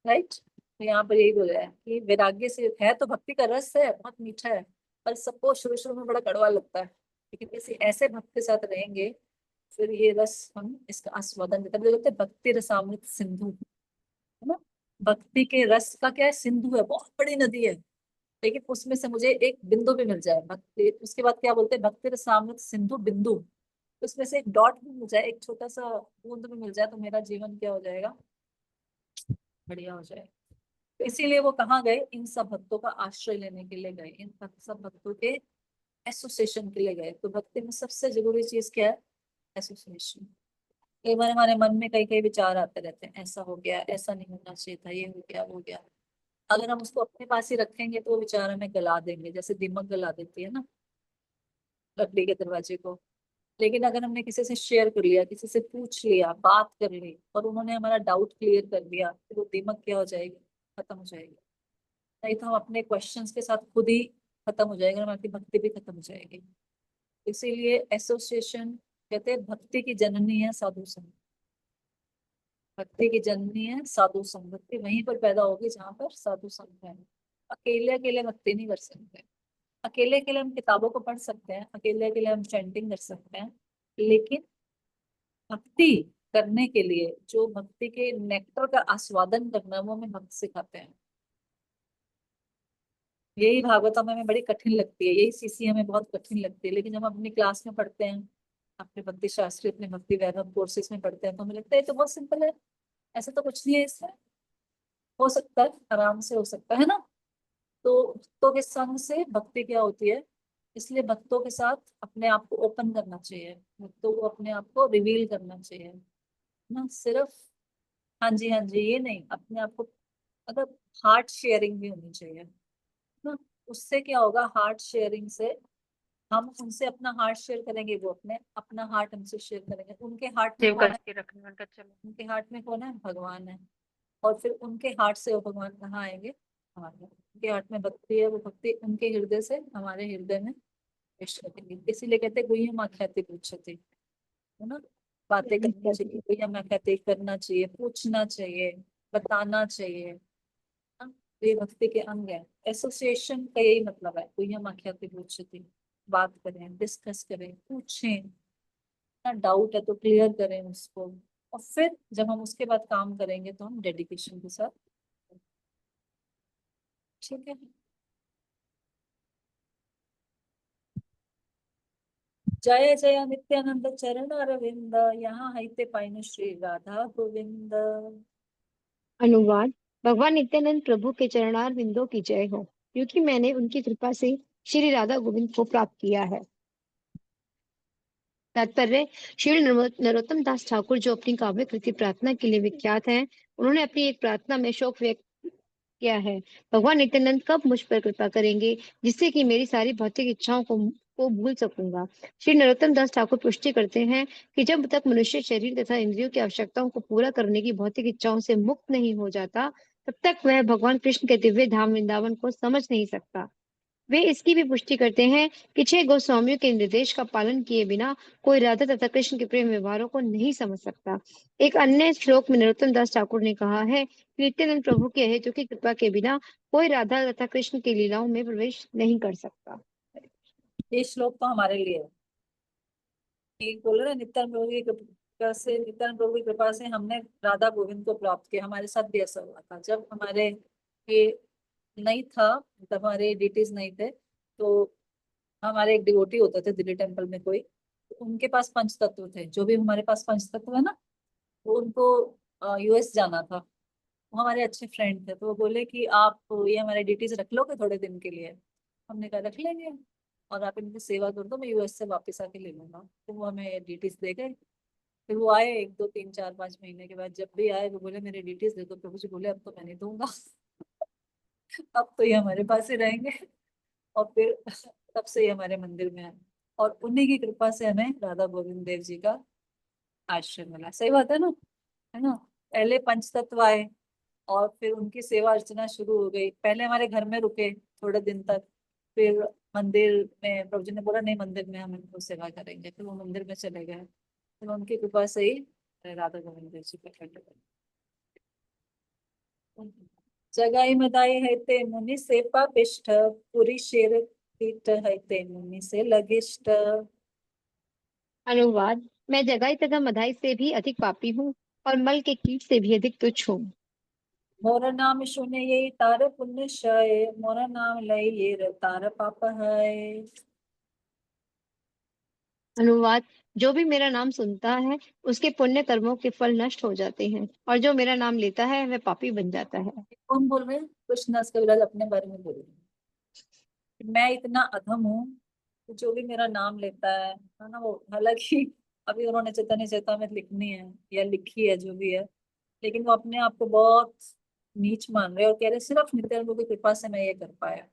राइट, तो यहाँ पर यही बोला है कि वैराग्य से है, तो भक्ति का रस है, बहुत मीठा है, पर सबको शुरू शुरू में बड़ा कड़वा लगता है। लेकिन किसी ऐसे भक्त के साथ रहेंगे, फिर ये रस हम इसका आस्वादन देते हैं। भक्ति रसामृत सिंधु, है ना। भक्ति के रस का क्या है, सिंधु है, बहुत बड़ी नदी है, लेकिन उसमें से मुझे एक बिंदु भी मिल जाए भक्ति, उसके बाद क्या बोलते हैं, भक्ति रसामृत सिंधु बिंदु, उसमें से एक डॉट भी मिल जाए, एक छोटा सा बूंद भी मिल जाए, तो मेरा जीवन क्या हो जाएगा, बढ़िया हो जाएगा। तो इसीलिए वो कहाँ गए, इन सब भक्तों का आश्रय लेने के लिए गए, इन सब भक्तों के एसोसिएशन के लिए गए। तो भक्ति में सबसे जरूरी चीज क्या है, एसोसिएशन। कई बार हमारे मन में कई कई विचार आते रहते हैं, ऐसा हो गया, ऐसा नहीं होना चाहिए था, ये हो गया, वो हो गया। अगर हम उसको अपने पास ही रखेंगे तो वो विचार हमें गला देंगे, जैसे दीमक गला देती है ना लकड़ी के दरवाजे को। लेकिन अगर हमने किसी से शेयर कर लिया, किसी से पूछ लिया, बात कर ली, और उन्होंने हमारा डाउट क्लियर कर दिया, तो वो दीमक क्या हो जाएगी, खत्म हो जाएगी। नहीं तो हम अपने क्वेश्चंस के साथ खुद ही खत्म हो जाएगा, हमारी भक्ति भी खत्म हो जाएगी। इसीलिए एसोसिएशन, कहते हैं भक्ति की जननी है साधु संग। भक्ति की जननी है साधु संग, भक्ति वहीं पर पैदा होगी जहां पर साधु संग है। अकेले अकेले भक्ति नहीं कर सकते। अकेले अकेले हम किताबों को पढ़ सकते हैं, अकेले अकेले हम चैंटिंग कर सकते हैं, लेकिन भक्ति करने के लिए, जो भक्ति के नेक्टर का आस्वादन करना है, वो हमें भक्त सिखाते हैं। यही भागवतम हमें बड़ी कठिन लगती है, यही सीसी हमें बहुत कठिन लगती है, लेकिन जब हम अपनी क्लास में पढ़ते हैं, अपने भक्ति शास्त्री, अपने भक्ति वैभव कोर्सेज में पढ़ते हैं, तो हमें लगता है तो बहुत सिंपल है, ऐसा तो कुछ नहीं है इसमें, हो सकता है, आराम से हो सकता है ना। तो भक्तों के संग से भक्ति क्या होती है, इसलिए भक्तों के साथ अपने आप को ओपन करना चाहिए, भक्तों को अपने आप को रिवील करना चाहिए ना, सिर्फ हाँ जी हाँ जी ये नहीं, अपने आप को, अगर हार्ट शेयरिंग भी होनी चाहिए ना। उससे क्या होगा, हार्ट शेयरिंग से हम उनसे अपना हार्ट शेयर करेंगे, वो अपने अपना हार्ट हमसे शेयर करेंगे। उनके हार्ट में कौन है, उनके हार्ट में कौन है, भगवान है। और फिर उनके हार्ट से वो भगवान कहाँ आएंगे, हमारे। उनके हार्ट में भक्ति है, वो भक्ति उनके हृदय से हमारे हृदय में प्रवेश करेगी। इसीलिए कहते हैं गुह्यम आख्याति पृच्छति, है ना। बातें करनी चाहिए, गुह्यम आख्याति करना चाहिए, पूछना चाहिए, बताना चाहिए, हाँ, तो ये भक्ति के अंग है। एसोसिएशन का यही मतलब है, गुह्यम आख्याति पृच्छति, बात करें, डिस्कस करें, पूछें ना, डाउट है तो क्लियर करें उसको। और फिर जब हम उसके बाद काम करेंगे तो हम डेडिकेशन के साथ, ठीक है। जय जय नित्यानंद चरण अरविंद, यहाँ हईते पाइन श्री राधा गोविंद। अनुवाद। भगवान नित्यानंद प्रभु के चरणार बिंदों की जय हो, क्योंकि मैंने उनकी कृपा से श्री राधा गोविंद को प्राप्त किया है। तात्पर्य। श्री नरोत्तम दास ठाकुर, जो अपनी काव्य कृति प्रार्थना के लिए विख्यात हैं, उन्होंने अपनी एक प्रार्थना में शोक व्यक्त किया है, भगवान नित्यानंद कब मुझ पर कृपा करेंगे, जिससे कि मेरी सारी भौतिक इच्छाओं को भूल सकूंगा। श्री नरोत्तम दास ठाकुर पुष्टि करते हैं कि जब तक मनुष्य शरीर तथा इंद्रियों की आवश्यकताओं को पूरा करने की भौतिक इच्छाओं से मुक्त नहीं हो जाता, तब तक वह भगवान कृष्ण के दिव्य धाम वृंदावन को समझ नहीं सकता। वे इसकी भी पुष्टि करते हैं कि 6 गोस्वामियों के निर्देश का पालन किए बिना कोई राधा तथा कृष्ण के प्रेम व्यवहारों को नहीं समझ सकता। एक अन्य श्लोक में नरोत्तम दास ठाकुर ने कहा है कि नित्यानंद प्रभु के हेतु की कृपा के बिना कोई राधा तथा कृष्ण की लीलाओं में प्रवेश नहीं कर सकता। ये श्लोक तो हमारे लिए है। ये बोल रहे हैं, नित्यानंद प्रभु की कृपा से, नित्यानंद प्रभु की कृपा से हमने राधा गोविंद को प्राप्त किया। हमारे साथ भी ऐसा हुआ था जब हमारे ये नहीं था, मतलब हमारे डिटीज नहीं थे, तो हमारे एक डिवोटी होते थे दिल्ली टेम्पल में कोई, तो उनके पास पंच तत्व थे। जो भी हमारे पास पंच तत्व है ना, वो उनको यूएस जाना था। वो हमारे अच्छे फ्रेंड थे, तो वो बोले कि आप ये हमारे डिटीज रख लोगे थोड़े दिन के लिए। हमने कहा रख लेंगे, और आप इनकी सेवा कर दो, मैं यूएस से वापस आके ले लूंगा। तो वो हमें डिटीज दे गए। फिर वो आए 1 2 3 4 5 महीने के बाद, जब भी आए वो बोले मेरे डिटेल्स दे दो। प्रभु जी बोले अब तो मैं नहीं दूंगा। अब तो ये हमारे पास ही रहेंगे। और फिर तब से ये हमारे मंदिर में है, और उन्हीं की कृपा से हमें राधा गोविंद देव जी का आश्रय मिला। सही बात है ना। पहले पंच तत्व आए, और फिर उनकी सेवा अर्चना शुरू हो गई। पहले हमारे घर में रुके थोड़े दिन तक, फिर मंदिर में प्रभु जी ने बोला नहीं मंदिर में हम इनको सेवा करेंगे, फिर वो मंदिर में चले गए। फिर उनकी कृपा से ही राधा गोविंद देव जी प्रकट हुए। जगाई मदाई है ते मुनि से पापिष्ठ, पुरी शेर पीठ है ते मुनि से लगिष्ठ। अनुवाद। मैं जगाई तथा मधाई से भी अधिक पापी हूँ और मल के कीट से भी अधिक तुच्छ हूँ। मोर नाम सुने ये तार पुण्य क्षय, मोर नाम लय ये तार पाप है। अनुवाद। जो भी मेरा नाम सुनता है उसके पुण्य कर्मों के फल नष्ट हो जाते हैं और जो मेरा नाम लेता है वह पापी बन जाता है। कौन बोल रहे हैं? कृष्णदास कविराज अपने बारे में बोल रहे हैं। मैं इतना अधम हूँ कि जो भी मेरा नाम लेता है ना, वो हालांकि अभी उन्होंने चैतन्य चेतामृत लिखनी है या लिखी है जो भी है, लेकिन वो अपने आप को बहुत नीच मान रहे हैं और कह रहे सिर्फ नित्यानंद की कृपा से मैं ये कर पाया।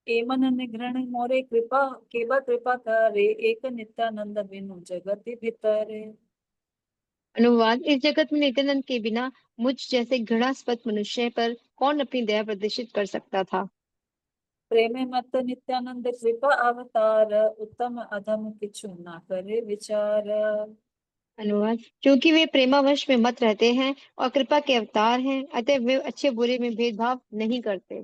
एमन निग्रहण मोरे कृपा, केवल कृपा करे, एक नित्यानंद बिनु जगति भीतरे। अनुवाद। इस जगत में नित्यानंद के बिना मुझ जैसे घृणास्पद मनुष्य पर कौन अपनी दया प्रदर्शित कर सकता था। प्रेम मत नित्यानंद कृपा अवतार, उत्तम अधम किछु ना करे विचार। अनुवाद। क्योंकि वे प्रेमावश में मत रहते हैं और कृपा के अवतार हैं, अतः वे अच्छे बुरे में भेदभाव नहीं करते।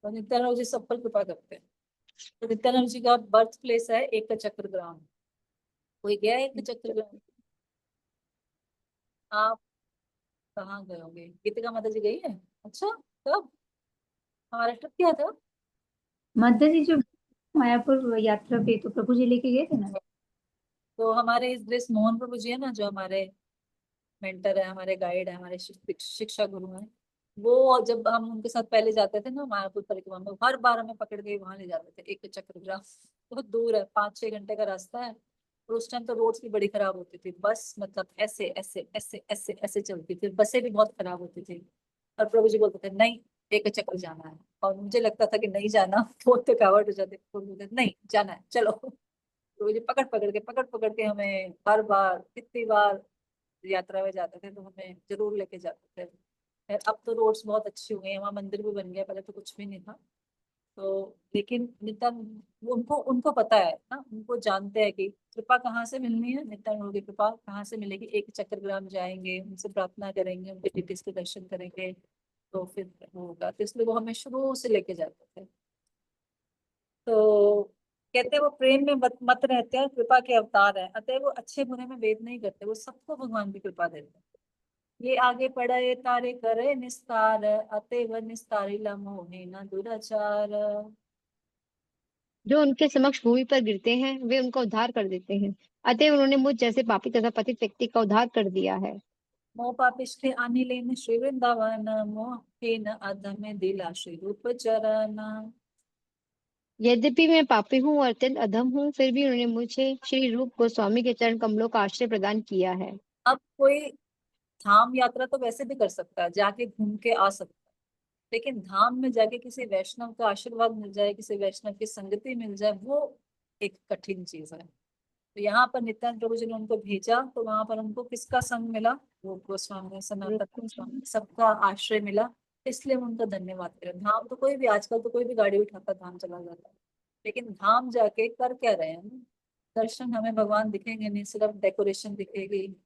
तो नित्यानंद जी सब पर कृपा करते हैं। तो नित्यानंद जी का बर्थ प्लेस है एक चक्र ग्राम। कोई गया है एक चक्र ग्राम? आप कहाँ गए होंगे? गीतिका माता जी गई है? अच्छा, कब? हमारा ट्रिप क्या था? माता जी जो मायापुर यात्रा पे तो प्रभु जी लेके गए थे ना। तो हमारे इस देश मोहन प्रभु जी है ना, जो हमारे मेंटर है, हमारे गाइड है, हमारे शिक्षा गुरु हैं। वो जब हम उनके साथ पहले जाते थे ना मायापुर परिक्रमा में, हर बार हमें पकड़ के वहां ले जाते थे एक चक्रग्राम। बहुत दूर है, 5 6 घंटे का रास्ता है। और उस टाइम तो रोड्स भी बड़ी खराब होती थी, बस मतलब ऐसे ऐसे ऐसे ऐसे ऐसे चलती थी, बसें भी बहुत खराब होती थी। और प्रभु जी बोलते थे नहीं, एक चक्कर जाना है। और मुझे लगता था कि नहीं जाना, तो थकावट हो जाती, तो बोलते नहीं जाना है चलो। प्रभु जी पकड़ पकड़ के हमें हर बार कितनी बार यात्रा में जाते थे तो हमें जरूर लेके जाते थे। खैर अब तो रोड्स बहुत अच्छी हो गई हैं, वहाँ मंदिर भी बन गया, पहले तो कुछ भी नहीं था। तो लेकिन नित्यानंद उनको उनको पता है ना, उनको जानते हैं कि कृपा कहाँ से मिलनी है, नित्यानंद की कृपा कहाँ से मिलेगी। एक चक्रग्राम जाएंगे, उनसे प्रार्थना करेंगे, उनके डिटीज के दर्शन करेंगे, तो फिर वो होगा। तो इसलिए वो हमें शुरू से लेके जाते थे। तो कहते हैं वो प्रेम में मत रहते हैं, कृपा के अवतार है, अतः वो अच्छे बुरे में भेद नहीं करते, वो सबको भगवान की कृपा देते हैं। ये आगे पढ़े तारे करे निस्तार, अतएव निस्तारिला मोहे न दुराचार। जो उनके समक्ष भूमि पर गिरते हैं वे उनका उद्धार कर देते हैं, अतः उन्होंने मुझ जैसे पापी तथा पतित व्यक्ति का उद्धार कर दिया है। मोह पापिष्ठे अनिलेन श्री वृंदावन, मोहे न अधम दिला श्री रूप चरण। यद्यपि मैं पापी हूँ और अत्यंत अधम हूँ, फिर भी उन्होंने मुझे श्री रूप गोस्वामी के चरण कमलों का आश्रय प्रदान किया है। अब कोई धाम यात्रा तो वैसे भी कर सकता है, जाके घूम के आ सकता है, लेकिन धाम में जाके किसी वैष्णव का आशीर्वाद मिल जाए, किसी वैष्णव की संगति मिल जाए, वो एक कठिन चीज है। तो यहाँ पर नित्यानंद प्रभु जी ने उनको भेजा, तो वहां पर उनको किसका संग मिला? रूप गोस्वामी, सनातन गोस्वामी, सबका आश्रय मिला। इसलिए हम उनका धन्यवाद करें। धाम तो कोई भी, आजकल तो कोई भी गाड़ी उठाकर धाम चला जाता है, लेकिन धाम जाके कर क्या रहे हैं? दर्शन, हमें भगवान दिखेंगे नहीं, सिर्फ डेकोरेशन दिखेगी।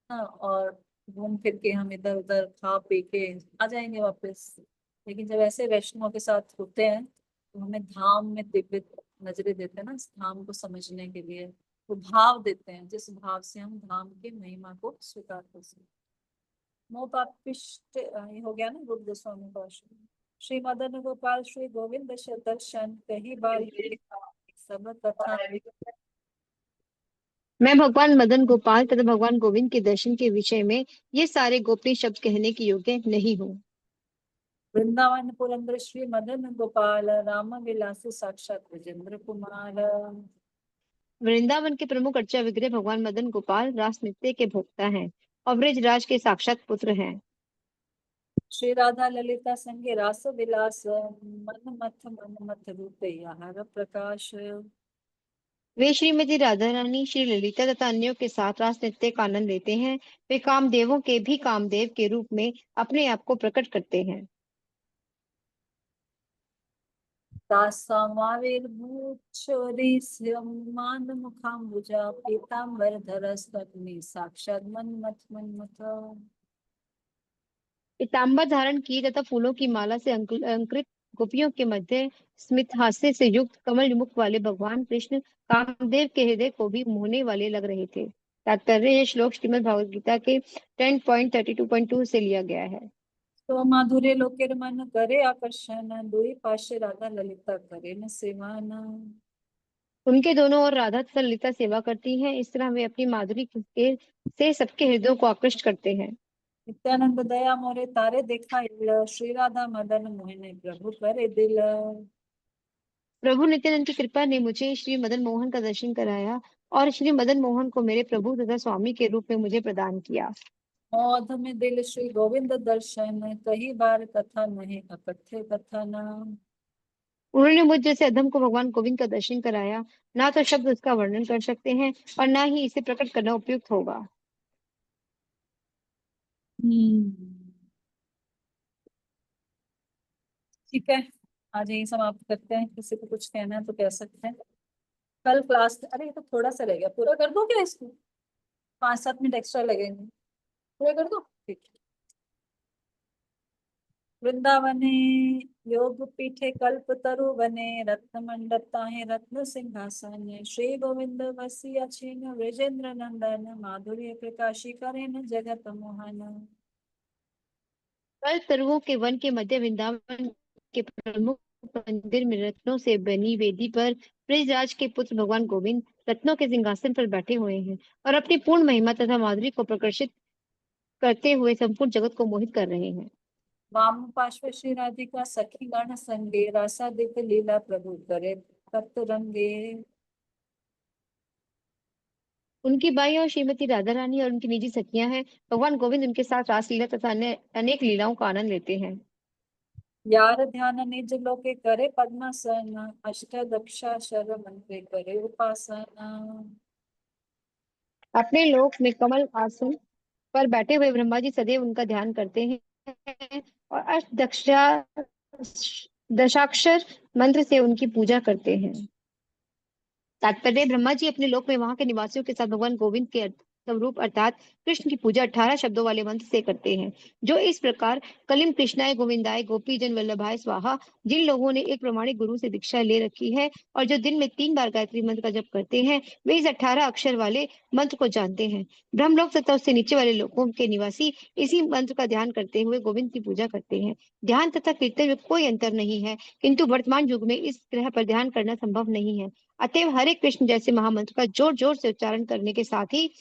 हाँ, और घूम फिर के हम इधर उधर खा पी के आ जाएंगे वापस। लेकिन जब ऐसे वैष्णव के साथ होते हैं तो हमें धाम में दिव्य नजरें देते हैं ना, इस धाम को समझने के लिए। वो भाव देते हैं जिस भाव से हम धाम की महिमा को स्वीकार कर सकते। मोपापिष्ट, ये हो गया ना रूप गोस्वामी का आश्रम। श्री मदन गोपाल श्री गोविंद दर्शन कही बार ये सब कथा। मैं भगवान मदन गोपाल तथा भगवान गोविंद के दर्शन के विषय में ये सारे गोपनीय शब्द कहने के योग्य नहीं हूँ। वृंदावन पुरंदर श्री मदन गोपाल राम विलासी साक्षात ब्रजेंद्र कुमार। वृंदावन के प्रमुख अर्चा विग्रह भगवान मदन गोपाल रास नृत्य के भोक्ता हैं और ब्रजराज के साक्षात पुत्र हैं। श्री राधा ललिता संगे रास विलास मन मथ रूप यार प्रकाश। वे श्रीमती राधा रानी, श्री ललिता तथा अन्यों के साथ रास नृत्य का आनंद लेते हैं। वे कामदेवों के भी कामदेव के रूप में अपने आप को प्रकट करते हैं। तासामाविर्भूतचोरीस्यमान मुखाम्बुजा पीताम्बरधरस्तग्नि साक्षात् मन्मथ। पीताम्बर धारण किए तथा फूलों की माला से अलंकृत गोपियों के मध्य स्मित हास्य से युक्त कमल मुख वाले भगवान कृष्ण कामदेव के हृदय को भी मोहने वाले लग रहे थे। तात्पर्य: यह श्लोक श्रीमद् भागवत गीता के 10.32.2 से लिया गया है। तो माधुर्य लोकेर मन करे आकर्षण दुई पाशे राधा ललिता करे न सेवन। उनके दोनों ओर राधा तथा ललिता सेवा करती हैं। इस तरह वे अपनी माधुरी के से सबके हृदयों को आकृष्ट करते हैं। नित्यानंद दया मोरे तारे देखा श्री राधा मदन मोहने प्रभु करे दिल। प्रभु नित्यानंद की कृपा ने मुझे श्री मदन मोहन का दर्शन कराया और श्री मदन मोहन को मेरे प्रभु तथा स्वामी के रूप में मुझे प्रदान किया। मौध में दिल श्री गोविंद दर्शन कही बार कथा नहीं अकथ्य कथन। उन्होंने मुझ जैसे अधम को भगवान गोविंद का दर्शन कराया। ना तो शब्द उसका वर्णन कर सकते हैं और ना ही इसे प्रकट करना उपयुक्त होगा। ठीक है, आज यही समाप्त करते हैं। किसी को कुछ कहना है तो कह सकते हैं। कल क्लास, अरे ये तो थोड़ा सा रह गया, पूरा कर दो क्या इसको? 5-7 मिनट एक्स्ट्रा लगेंगे, पूरा कर दो। ठीक है। वृंदावने योग पीठे कल्प तरु बने रत्न मंडप ताहे रत्न सिंहासन श्री गोविंद वसिया छिन वृजेंद्र नंदन माधुर्य प्रकाशी करेन जगत मोहन। कल तरुओं के वन के मध्य वृंदावन के प्रमुख मंदिर में रत्नों से बनी वेदी पर ब्रजराज के पुत्र भगवान गोविंद रत्नों के सिंहासन पर बैठे हुए हैं और अपनी पूर्ण महिमा तथा माधुरी को प्रकर्षित करते हुए संपूर्ण जगत को मोहित कर रहे हैं। वाम पार्श्व श्री राधिका सखी गण संगे रासा दिव्य लीला प्रभु करे तप्त रंगे। उनकी बाई और श्रीमती राधा रानी और उनकी निजी सखियां हैं। भगवान गोविंद उनके साथ रासलीला तथा अन्य अनेक लीलाओं का आनंद लेते हैं। यार ध्यान निज लोके करे पद्मासन अष्टादशाक्षर मंत्रे करे उपासना। अपने लोक में कमल आसन पर बैठे हुए ब्रह्मा जी सदैव उनका ध्यान करते हैं और दशाक्षर मंत्र से उनकी पूजा करते हैं। तात्पर्य: ब्रह्मा जी अपने लोक में वहां के निवासियों के साथ भगवान गोविंद के स्वरूप अर्थात कृष्ण की पूजा 18 शब्दों वाले मंत्र से करते हैं, जो इस प्रकार: कलिम कृष्णाय गोविंदाय गोपी जन वल्लभाय स्वाहा। जिन लोगों ने एक प्रमाणिक गुरु से दीक्षा ले रखी है और जो दिन में 3 बार गायत्री मंत्र का जप करते हैं, वे इस 18 अक्षर वाले मंत्र को जानते हैं। ब्रह्मलोक तथा उससे नीचे वाले लोकों के निवासी इसी मंत्र का ध्यान करते हुए गोविंद की पूजा करते हैं। ध्यान तथा कीर्तन में कोई अंतर नहीं है, किंतु वर्तमान युग में इस ग्रह पर ध्यान करना संभव नहीं है। अतएव हरे कृष्ण जैसे महामंत्र का जोर जोर से उच्चारण करने के साथ ही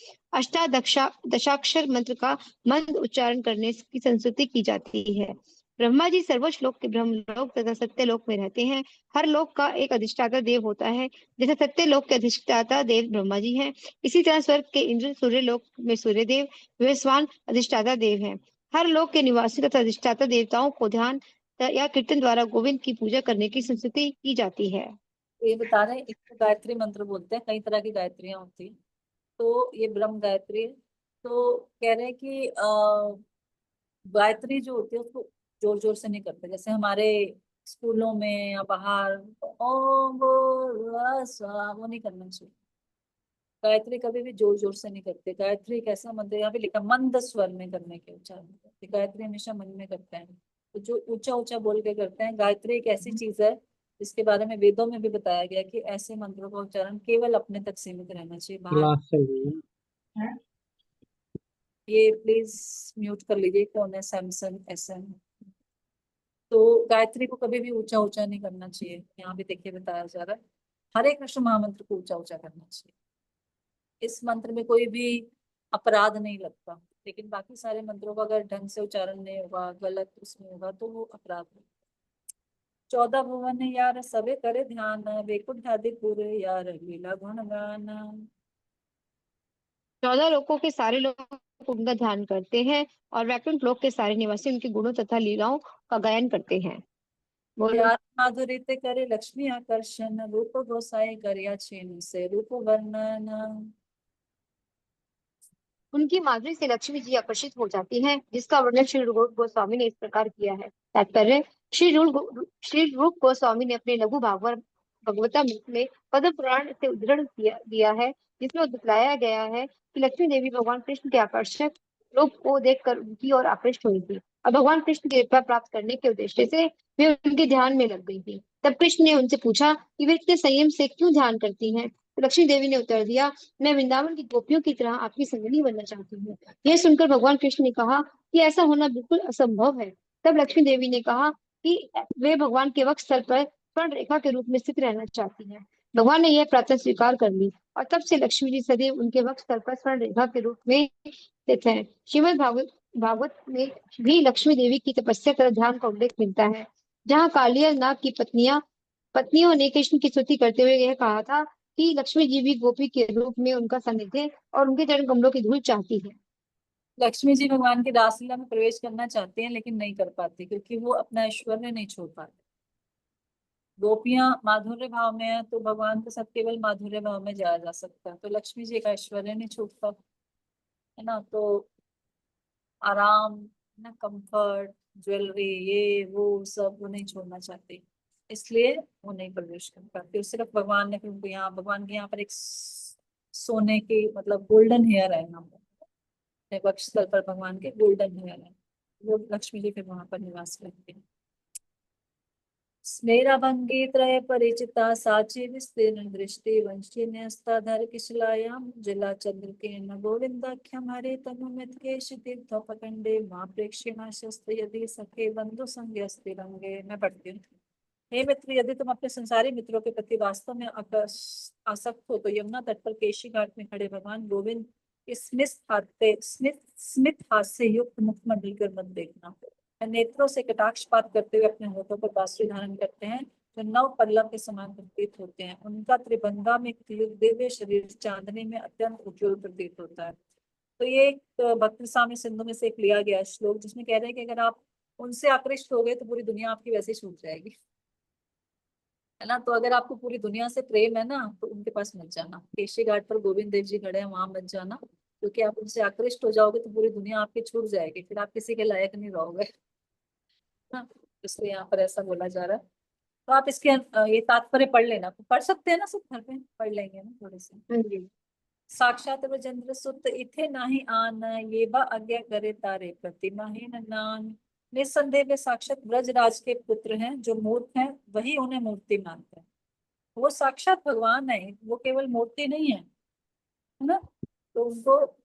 दशाक्षर मंत्र का मंद उच्चारण करने की संस्तुति की जाती है। ब्रह्मा जी सर्वोच्च लोक के ब्रह्मलोक तथा सत्यलोक में रहते हैं। हर लोक का एक अधिष्ठाता देव होता है। जैसे सत्यलोक के अधिष्ठाता देव ब्रह्मा जी हैं, इसी तरह स्वर्ग के इंद्र, सूर्य लोक में सूर्यदेव, विवस्वान अधिष्ठाता देव हैं। हर लोक के निवासी तथा अधिष्ठाता देवताओं को ध्यान या कीर्तन द्वारा गोविंद की पूजा करने की संस्तुति की जाती है। तो ये बता रहे हैं इसको गायत्री मंत्र बोलते हैं, कई तरह की गायत्रियां होती हैं। तो ये ब्रह्म गायत्री है। तो कह रहे हैं कि गायत्री जो होती है उसको जोर जोर से नहीं करते, जैसे हमारे स्कूलों में या बाहर ओम भूर्भुवः स्वः, वो नहीं करना चाहिए। गायत्री कभी भी जोर जोर से नहीं करते। गायत्री एक ऐसा मंत्र, यहाँ पे लिखा मंद स्वर में करने के उच्चारण करते। गायत्री हमेशा मन में करते हैं, तो जो ऊंचा ऊंचा बोल के करते हैं। गायत्री एक ऐसी चीज है जिसके बारे में वेदों में भी बताया गया कि ऐसे मंत्रों का उच्चारण केवल अपने तक सीमित रहना चाहिए, बाहर। क्लास चल रही है। ये प्लीज म्यूट कर लीजिए, कौन है सैमसंग SM। तो गायत्री को कभी भी ऊंचा ऊंचा नहीं करना चाहिए, यहाँ भी देखिए बताया जा रहा है। हरे कृष्ण महामंत्र को ऊंचा ऊंचा करना चाहिए। इस मंत्र में कोई भी अपराध नहीं लगता, लेकिन बाकी सारे मंत्रों का अगर ढंग से उच्चारण नहीं होगा, गलत उसमें होगा, तो वो अपराध है। 14 भुवन यार सबे करे ध्यान, वैकुंठ आदि पूरे यार लीला गुण गान। 14 लोकों के सारे लोग उनका ध्यान करते हैं और वैकुंठ लोक के सारे निवासी उनके गुणों तथा लीलाओं का गायन करते हैं। बोलो। यार माधुरी ते करे लक्ष्मी आकर्षण, रूप गोसाई करिया छेन से रूप वर्णन। उनकी माधुरी से लक्ष्मी जी आकर्षित हो जाती हैं, जिसका वर्णन श्री रूप गोस्वामी ने इस प्रकार किया है। तात्पर्य, श्री रूप गोस्वामी ने अपने लघु भागवतामृत में पद्म पुराण से उद्धरण दिया है, जिसमें बतलाया गया है कि लक्ष्मी देवी भगवान कृष्ण के आकर्षक रूप को देखकर उनकी ओर आकृष्ट हुई थी और भगवान कृष्ण की कृपा प्राप्त करने के उद्देश्य से वे उनके ध्यान में लग गई थी। तब कृष्ण ने उनसे पूछा कि वे इतने संयम से क्यों ध्यान करती हैं। तो लक्ष्मी देवी ने उत्तर दिया, मैं वृंदावन की गोपियों की तरह आपकी संगिनी बनना चाहती हूँ। यह सुनकर भगवान कृष्ण ने कहा कि ऐसा होना बिल्कुल असंभव है। तब लक्ष्मी देवी ने कहा कि वे भगवान के वक्ष स्थल पर स्वर्ण रेखा के रूप में स्थित रहना चाहती हैं। भगवान ने यह प्रार्थना स्वीकार कर ली और तब से लक्ष्मी जी सदैव उनके वक्ष स्थल पर स्वर्ण रेखा के रूप में स्थित है। श्रीमद् भागवत में भी लक्ष्मी देवी की तपस्या तथा ध्यान का उल्लेख मिलता है, जहाँ कालिया नाग की पत्नियों ने कृष्ण की स्तुति करते हुए यह कहा था कि लक्ष्मी जी भी गोपी के रूप में उनका सानिध्य और उनके चरण कमलों की धूल चाहती है। लक्ष्मी जी भगवान की रासलीला में प्रवेश करना चाहती हैं, लेकिन नहीं कर पाती, क्योंकि वो अपना ऐश्वर्य नहीं छोड़ पाती। गोपियां माधुर्य भाव में है, तो भगवान के साथ केवल माधुर्य भाव में जाया जा सकता है। तो लक्ष्मी जी का ऐश्वर्य नहीं छूटता, है ना। तो आराम, ना कंफर्ट, ज्वेलरी, ये वो सब वो नहीं छोड़ना चाहती, इसलिए वो नहीं प्रवेश कर पाती। और सिर्फ भगवान ने, क्योंकि यहाँ भगवान के यहाँ पर एक सोने की मतलब गोल्डन हेयर है, यहाँ पर वक्ष स्थल पर भगवान के गोल्डन हेयर है, वो लक्ष्मी जी फिर वहां पर निवास करते हैं। स्मेराभंगी त्रय परिचिता साची विस्तीर्ण दृष्टि वंशी न्यस्ताधर किशलायाम जिला चंद्र के न गोविंदाख्यम हरे तनुमित केश तीर्थोपकंडे माँ प्रेक्षिणा शस्त्र यदि सखे बंधु संज्ञस्ति रंगे। मैं पढ़ती हूँ। हे मित्र, यदि तुम अपने संसारी मित्रों के प्रति वास्तव में आसक्त हो तो यमुना तट पर केशी घाट में खड़े भगवान गोविंद स्मित हास्य युक्त मुखमंडल कर मत देखना। नेत्रों से कटाक्षपात करते हुए अपने होठों पर बांसुरी धारण करते हैं, जो नव पल्लव के समान प्रतीत होते हैं। उनका त्रिभंगा में दिव्य शरीर चांदनी में अत्यंत उज्ज्वल प्रतीत होता है। तो ये एक भक्ति साम्य सिंधु में से एक लिया गया श्लोक, जिसमें कह रहे हैं कि अगर आप उनसे आकृष्ट हो गए तो पूरी दुनिया आपकी वैसे ही छूट जाएगी, है ना। तो अगर आपको पूरी दुनिया से प्रेम है ना, तो उनके पास मत जाना। केशी घाट पर गोविंद देव जी खड़े हैं, वहां मत जाना, क्योंकि आप उनसे आकृष्ट हो जाओगे तो पूरी दुनिया आपकी छूट जाएगी, फिर आप किसी के लायक नहीं रहोगे, हाँ। इसलिए यहाँ पर ऐसा बोला जा रहा है। तो आप इसके ये तात्पर्य पढ़ लेना, पढ़ सकते हैं ना, सब घर पे पढ़ लेंगे ना थोड़े से। हाँ जी। साक्षात ब्रजेंद्र सुत इथे नाही आन, ये बा आज्ञा करे तारे प्रतिमाहीन नान। निस्संदेह वे साक्षात ब्रजराज के पुत्र हैं, जो मूर्ख हैं वही उन्हें मूर्ति मानते हैं। वो साक्षात भगवान है, वो केवल मूर्ति नहीं है ना। तो उनको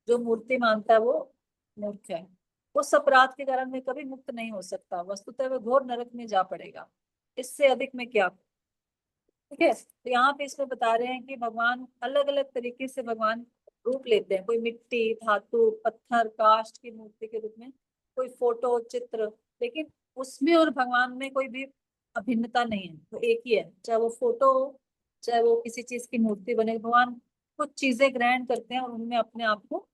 जो मूर्ति मानता है वो मूर्ख है। उस अपराध के कारण में कभी मुक्त नहीं हो सकता, वस्तुतः वह घोर नरक में जा पड़ेगा। इससे अधिक में क्या। ठीक है। तो यहाँ पे इसमें बता रहे हैं कि भगवान अलग अलग तरीके से भगवान रूप लेते हैं। कोई मिट्टी, धातु, पत्थर, काष्ठ की मूर्ति के रूप में, कोई फोटो, चित्र, लेकिन उसमें और भगवान में कोई भी अभिन्नता नहीं है, वो एक ही है। चाहे वो फोटो हो, चाहे वो किसी चीज की मूर्ति बने, भगवान कुछ चीजें ग्रहण करते हैं और उनमें अपने आप को,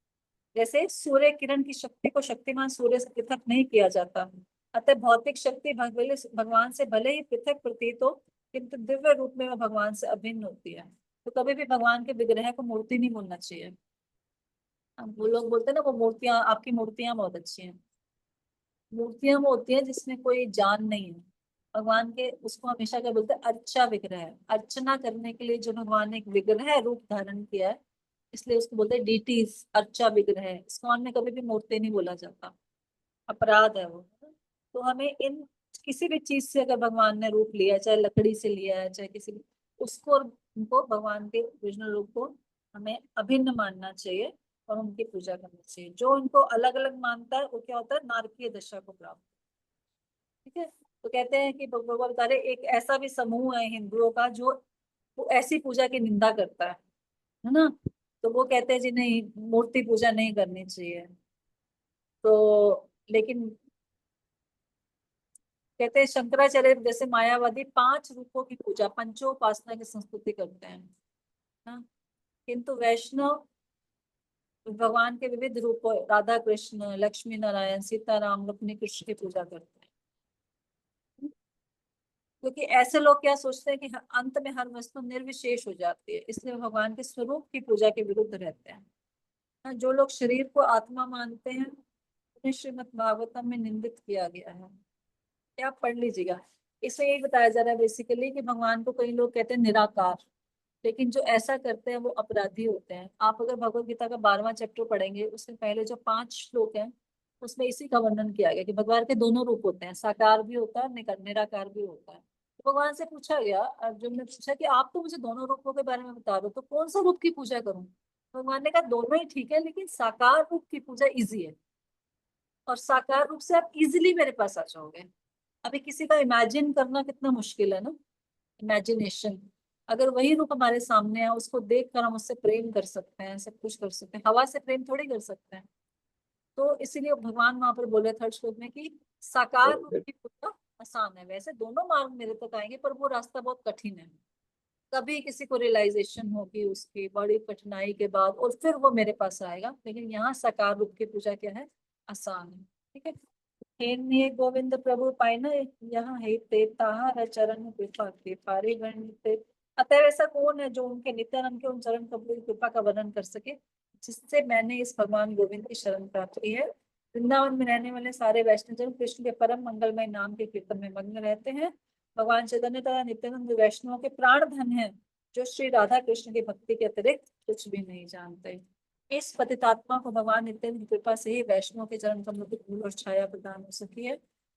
जैसे सूर्य किरण की शक्ति को शक्तिमान सूर्य से पृथक नहीं किया जाता, अतः भौतिक शक्ति भगवान से भले ही पृथक प्रतीत हो, किंतु दिव्य रूप में वह भगवान से अभिन्न होती है। तो कभी भी भगवान के विग्रह को मूर्ति नहीं बोलना चाहिए। अब वो लोग बोलते हैं ना वो मूर्तियां, आपकी मूर्तियां बहुत अच्छी हैं। मूर्तियां वो होती है जिसमें कोई जान नहीं है। भगवान के उसको हमेशा क्या बोलते हैं, अर्चा विग्रह है। अर्चना करने के लिए जो भगवान ने एक विग्रह रूप धारण किया है, इसलिए उसको बोलते हैं डीटीज, अर्चा विग्रह है। इस्कॉन में कभी भी मूर्ति नहीं बोला जाता, अपराध है वो। तो हमें इन किसी भी चीज से अगर भगवान ने रूप लिया, चाहे लकड़ी से लिया है, चाहे किसी भी, उसको और उनको भगवान के ओरिजिनल रूप को हमें अभिन्न मानना चाहिए और उनकी पूजा करनी चाहिए। जो इनको अलग अलग मानता है वो क्या होता है, नारकीय दशा को प्राप्त। ठीक है, तो कहते हैं कि भगवान बता रहे एक ऐसा भी समूह है हिंदुओं का जो वो ऐसी पूजा की निंदा करता है ना। तो वो कहते हैं जी नहीं, मूर्ति पूजा नहीं करनी चाहिए। तो लेकिन कहते हैं शंकराचार्य जैसे मायावादी 5 रूपों की पूजा, पंचोपासना की संस्कृति करते हैं हाँ। किंतु वैष्णव भगवान के विविध रूपों, राधा कृष्ण, लक्ष्मी नारायण, सीताराम, रुक्मिणी कृष्ण की पूजा करते हैं। क्योंकि ऐसे लोग क्या सोचते हैं कि अंत में हर वस्तु निर्विशेष हो जाती है, इसलिए भगवान के स्वरूप की पूजा के विरुद्ध रहते हैं हाँ। जो लोग शरीर को आत्मा मानते हैं उन्हें श्रीमद् भागवतम में निंदित किया गया है। ये आप पढ़ लीजिएगा। इसमें यही बताया जा रहा है बेसिकली कि भगवान को कई लोग कहते हैं निराकार, लेकिन जो ऐसा करते हैं वो अपराधी होते हैं। आप अगर भगवत गीता का 12वां चैप्टर पढ़ेंगे, उससे पहले जो 5 श्लोक हैं उसमें इसी का वर्णन किया गया कि भगवान के दोनों रूप होते हैं, साकार भी होता है, निराकार भी होता है। तो भगवान से पूछा गया, अर्जुन ने पूछा कि आप तो मुझे दोनों रूपों के बारे में बता रहे हो, तो कौन सा रूप की पूजा करूं। भगवान ने कहा दोनों ही ठीक है, लेकिन साकार रूप की पूजा इजी है और साकार रूप से आप इजिली मेरे पास आ जाओगे। अभी किसी का इमेजिन करना कितना मुश्किल है ना, इमेजिनेशन। अगर वही रूप हमारे सामने है, उसको देखकर हम उससे प्रेम कर सकते हैं, सब कुछ कर सकते हैं। हवा से प्रेम थोड़ी कर सकते हैं। तो इसीलिए भगवान वहां पर बोले 3rd श्लोक में कि साकार रूप की पूजा आसान है। वैसे दोनों मार्ग मेरे तक आएंगे, पर वो रास्ता बहुत कठिन है। कभी किसी को रियलाइजेशन होगी उसकी बड़ी कठिनाई के बाद, और फिर वो मेरे पास आएगा। लेकिन यहाँ साकार रूप की पूजा क्या है, आसान है। ठीक है, हे गोविंद प्रभु पाइन यहाँ हे ते ताहार चरण कृपा के पारे गणित। अतः ऐसा कौन है जो उनके नित्यानंद के उन चरण कमलों की कृपा का वर्णन कर सके, जिससे मैंने इस भगवान गोविंद की शरण प्राप्त की है। वृंदावन में रहने वाले सारे वैष्णवजन कृष्ण के परम मंगलमय नाम के कीर्तन में मग्न रहते हैं। भगवान चैतन्य तथा नित्यानंद वैष्णवों के प्राण धन है, जो श्री राधा कृष्ण की भक्ति के अतिरिक्त कुछ भी नहीं जानते। इस पतितात्मा को भगवान नित्यानंद की कृपा से ही वैष्णव के चरण कमलों की धूल और छाया प्रदान हो सकी है।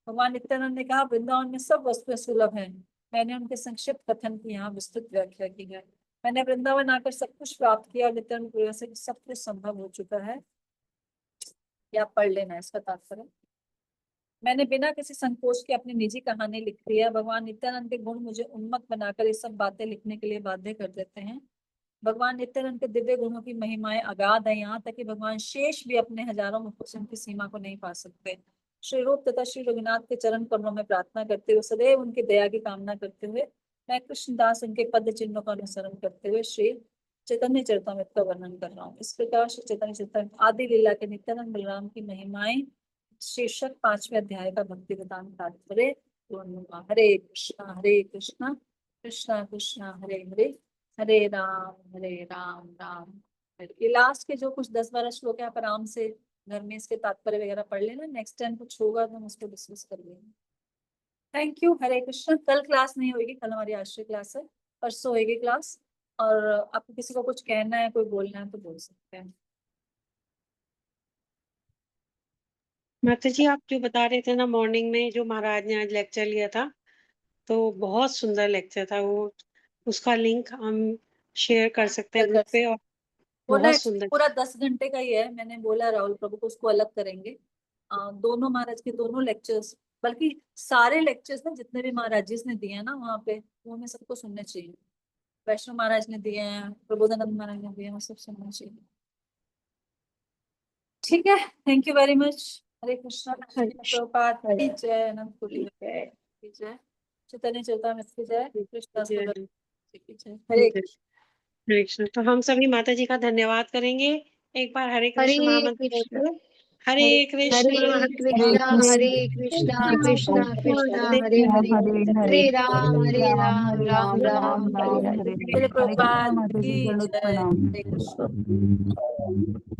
भगवान नित्यानंद ने कहा वृंदावन में सब वस्तुएं सुलभ हैं। मैंने उनके संक्षिप्त कथन की यहाँ विस्तृत व्याख्या की है। मैंने वृंदावन आकर सब कुछ प्राप्त किया और नित्यानंद की वजह से सब कुछ संभव हो चुका है। या पढ़ लेना इसका तात्पर्य। मैंने बिना किसी संकोच के अपनी निजी कहानी लिख दी है। भगवान नित्यानंद के गुण मुझे उन्मत्त बनाकर ये सब बातें लिखने के लिए बाध्य कर देते हैं। भगवान नित्यानंद के दिव्य गुणों की महिमाएं अगाध है, यहाँ तक कि भगवान शेष भी अपने हजारों मुखों से उनकी सीमा को नहीं पा सकते। श्री रूप तथा श्री रघुनाथ के चरण कमलों में प्रार्थना करते हुए, सदैव उनकी दया की कामना करते हुए, मैं कृष्णदास उनके पद चिन्हों का अनुसरण करते हुए श्री चैतन्य चरितमृत का वर्णन कर रहा हूँ। इस प्रकार श्री चैतन्य चरितमृत आदि लीला के नित्यानंद बलराम की महिमाएं शीर्षक 5वें अध्याय का भक्ति वेदांत तात्पर्य पूर्ण हुआ। हरे कृष्णा कृष्णा कृष्णा हरे हरे, हरे राम राम हरे। ये लास्ट के जो कुछ 10-12 श्लोक है, आप आराम से घर में इसके तात्पर्य वगैरह पढ़ लेना। नेक्स्ट टाइम कुछ होगा तो हम उसको डिस्कस कर लेंगे। थैंक यू, हरे कृष्ण। कल क्लास नहीं होगी, कल हमारी आश्रय क्लास है, परसों होगी क्लास। और आपको किसी को कुछ कहना है, कोई बोलना है तो बोल सकते हैं। माता जी, आप जो बता रहे थे ना मॉर्निंग में, जो महाराज ने आज लेक्चर लिया था, तो बहुत सुंदर लेक्चर था वो। उसका लिंक हम शेयर कर सकते हैं ग्रुप पे। और वो ना बहुत एक्चुअली सुंदर। पूरा 10 घंटे का ही है। मैंने बोला राहुल प्रभु को उसको अलग करेंगे। दोनों महाराज के दोनों लेक्चर्स, बल्कि सारे लेक्चर्स ना जितने भी महाराज जी ने दिए हैं ना वहाँ पे, वो हमें सबको सुनने चाहिए। वैष्णव महाराज ने दिए हैं, प्रबोधानंद महाराज ने दिए हैं, वो सब सुनना चाहिए। ठीक है, थैंक यू वेरी मच। हरे कृष्णा। प्रभुपाद की जय, अनंत कोटि की जय, चैतन्य चरितमृत की जय, कृष्ण की जय। हरे हरे कृष्ण। तो हम सभी माता जी का धन्यवाद करेंगे। एक बार हरे कृष्ण हरे महामंत्र कृष्ण। बोलते हैं। हरे कृष्णा हरे कृष्णा कृष्णा कृष्णा हरे हरे हरे राम राम राम हरे हरे। प्रभुपाद की जय। हरे कृष्ण।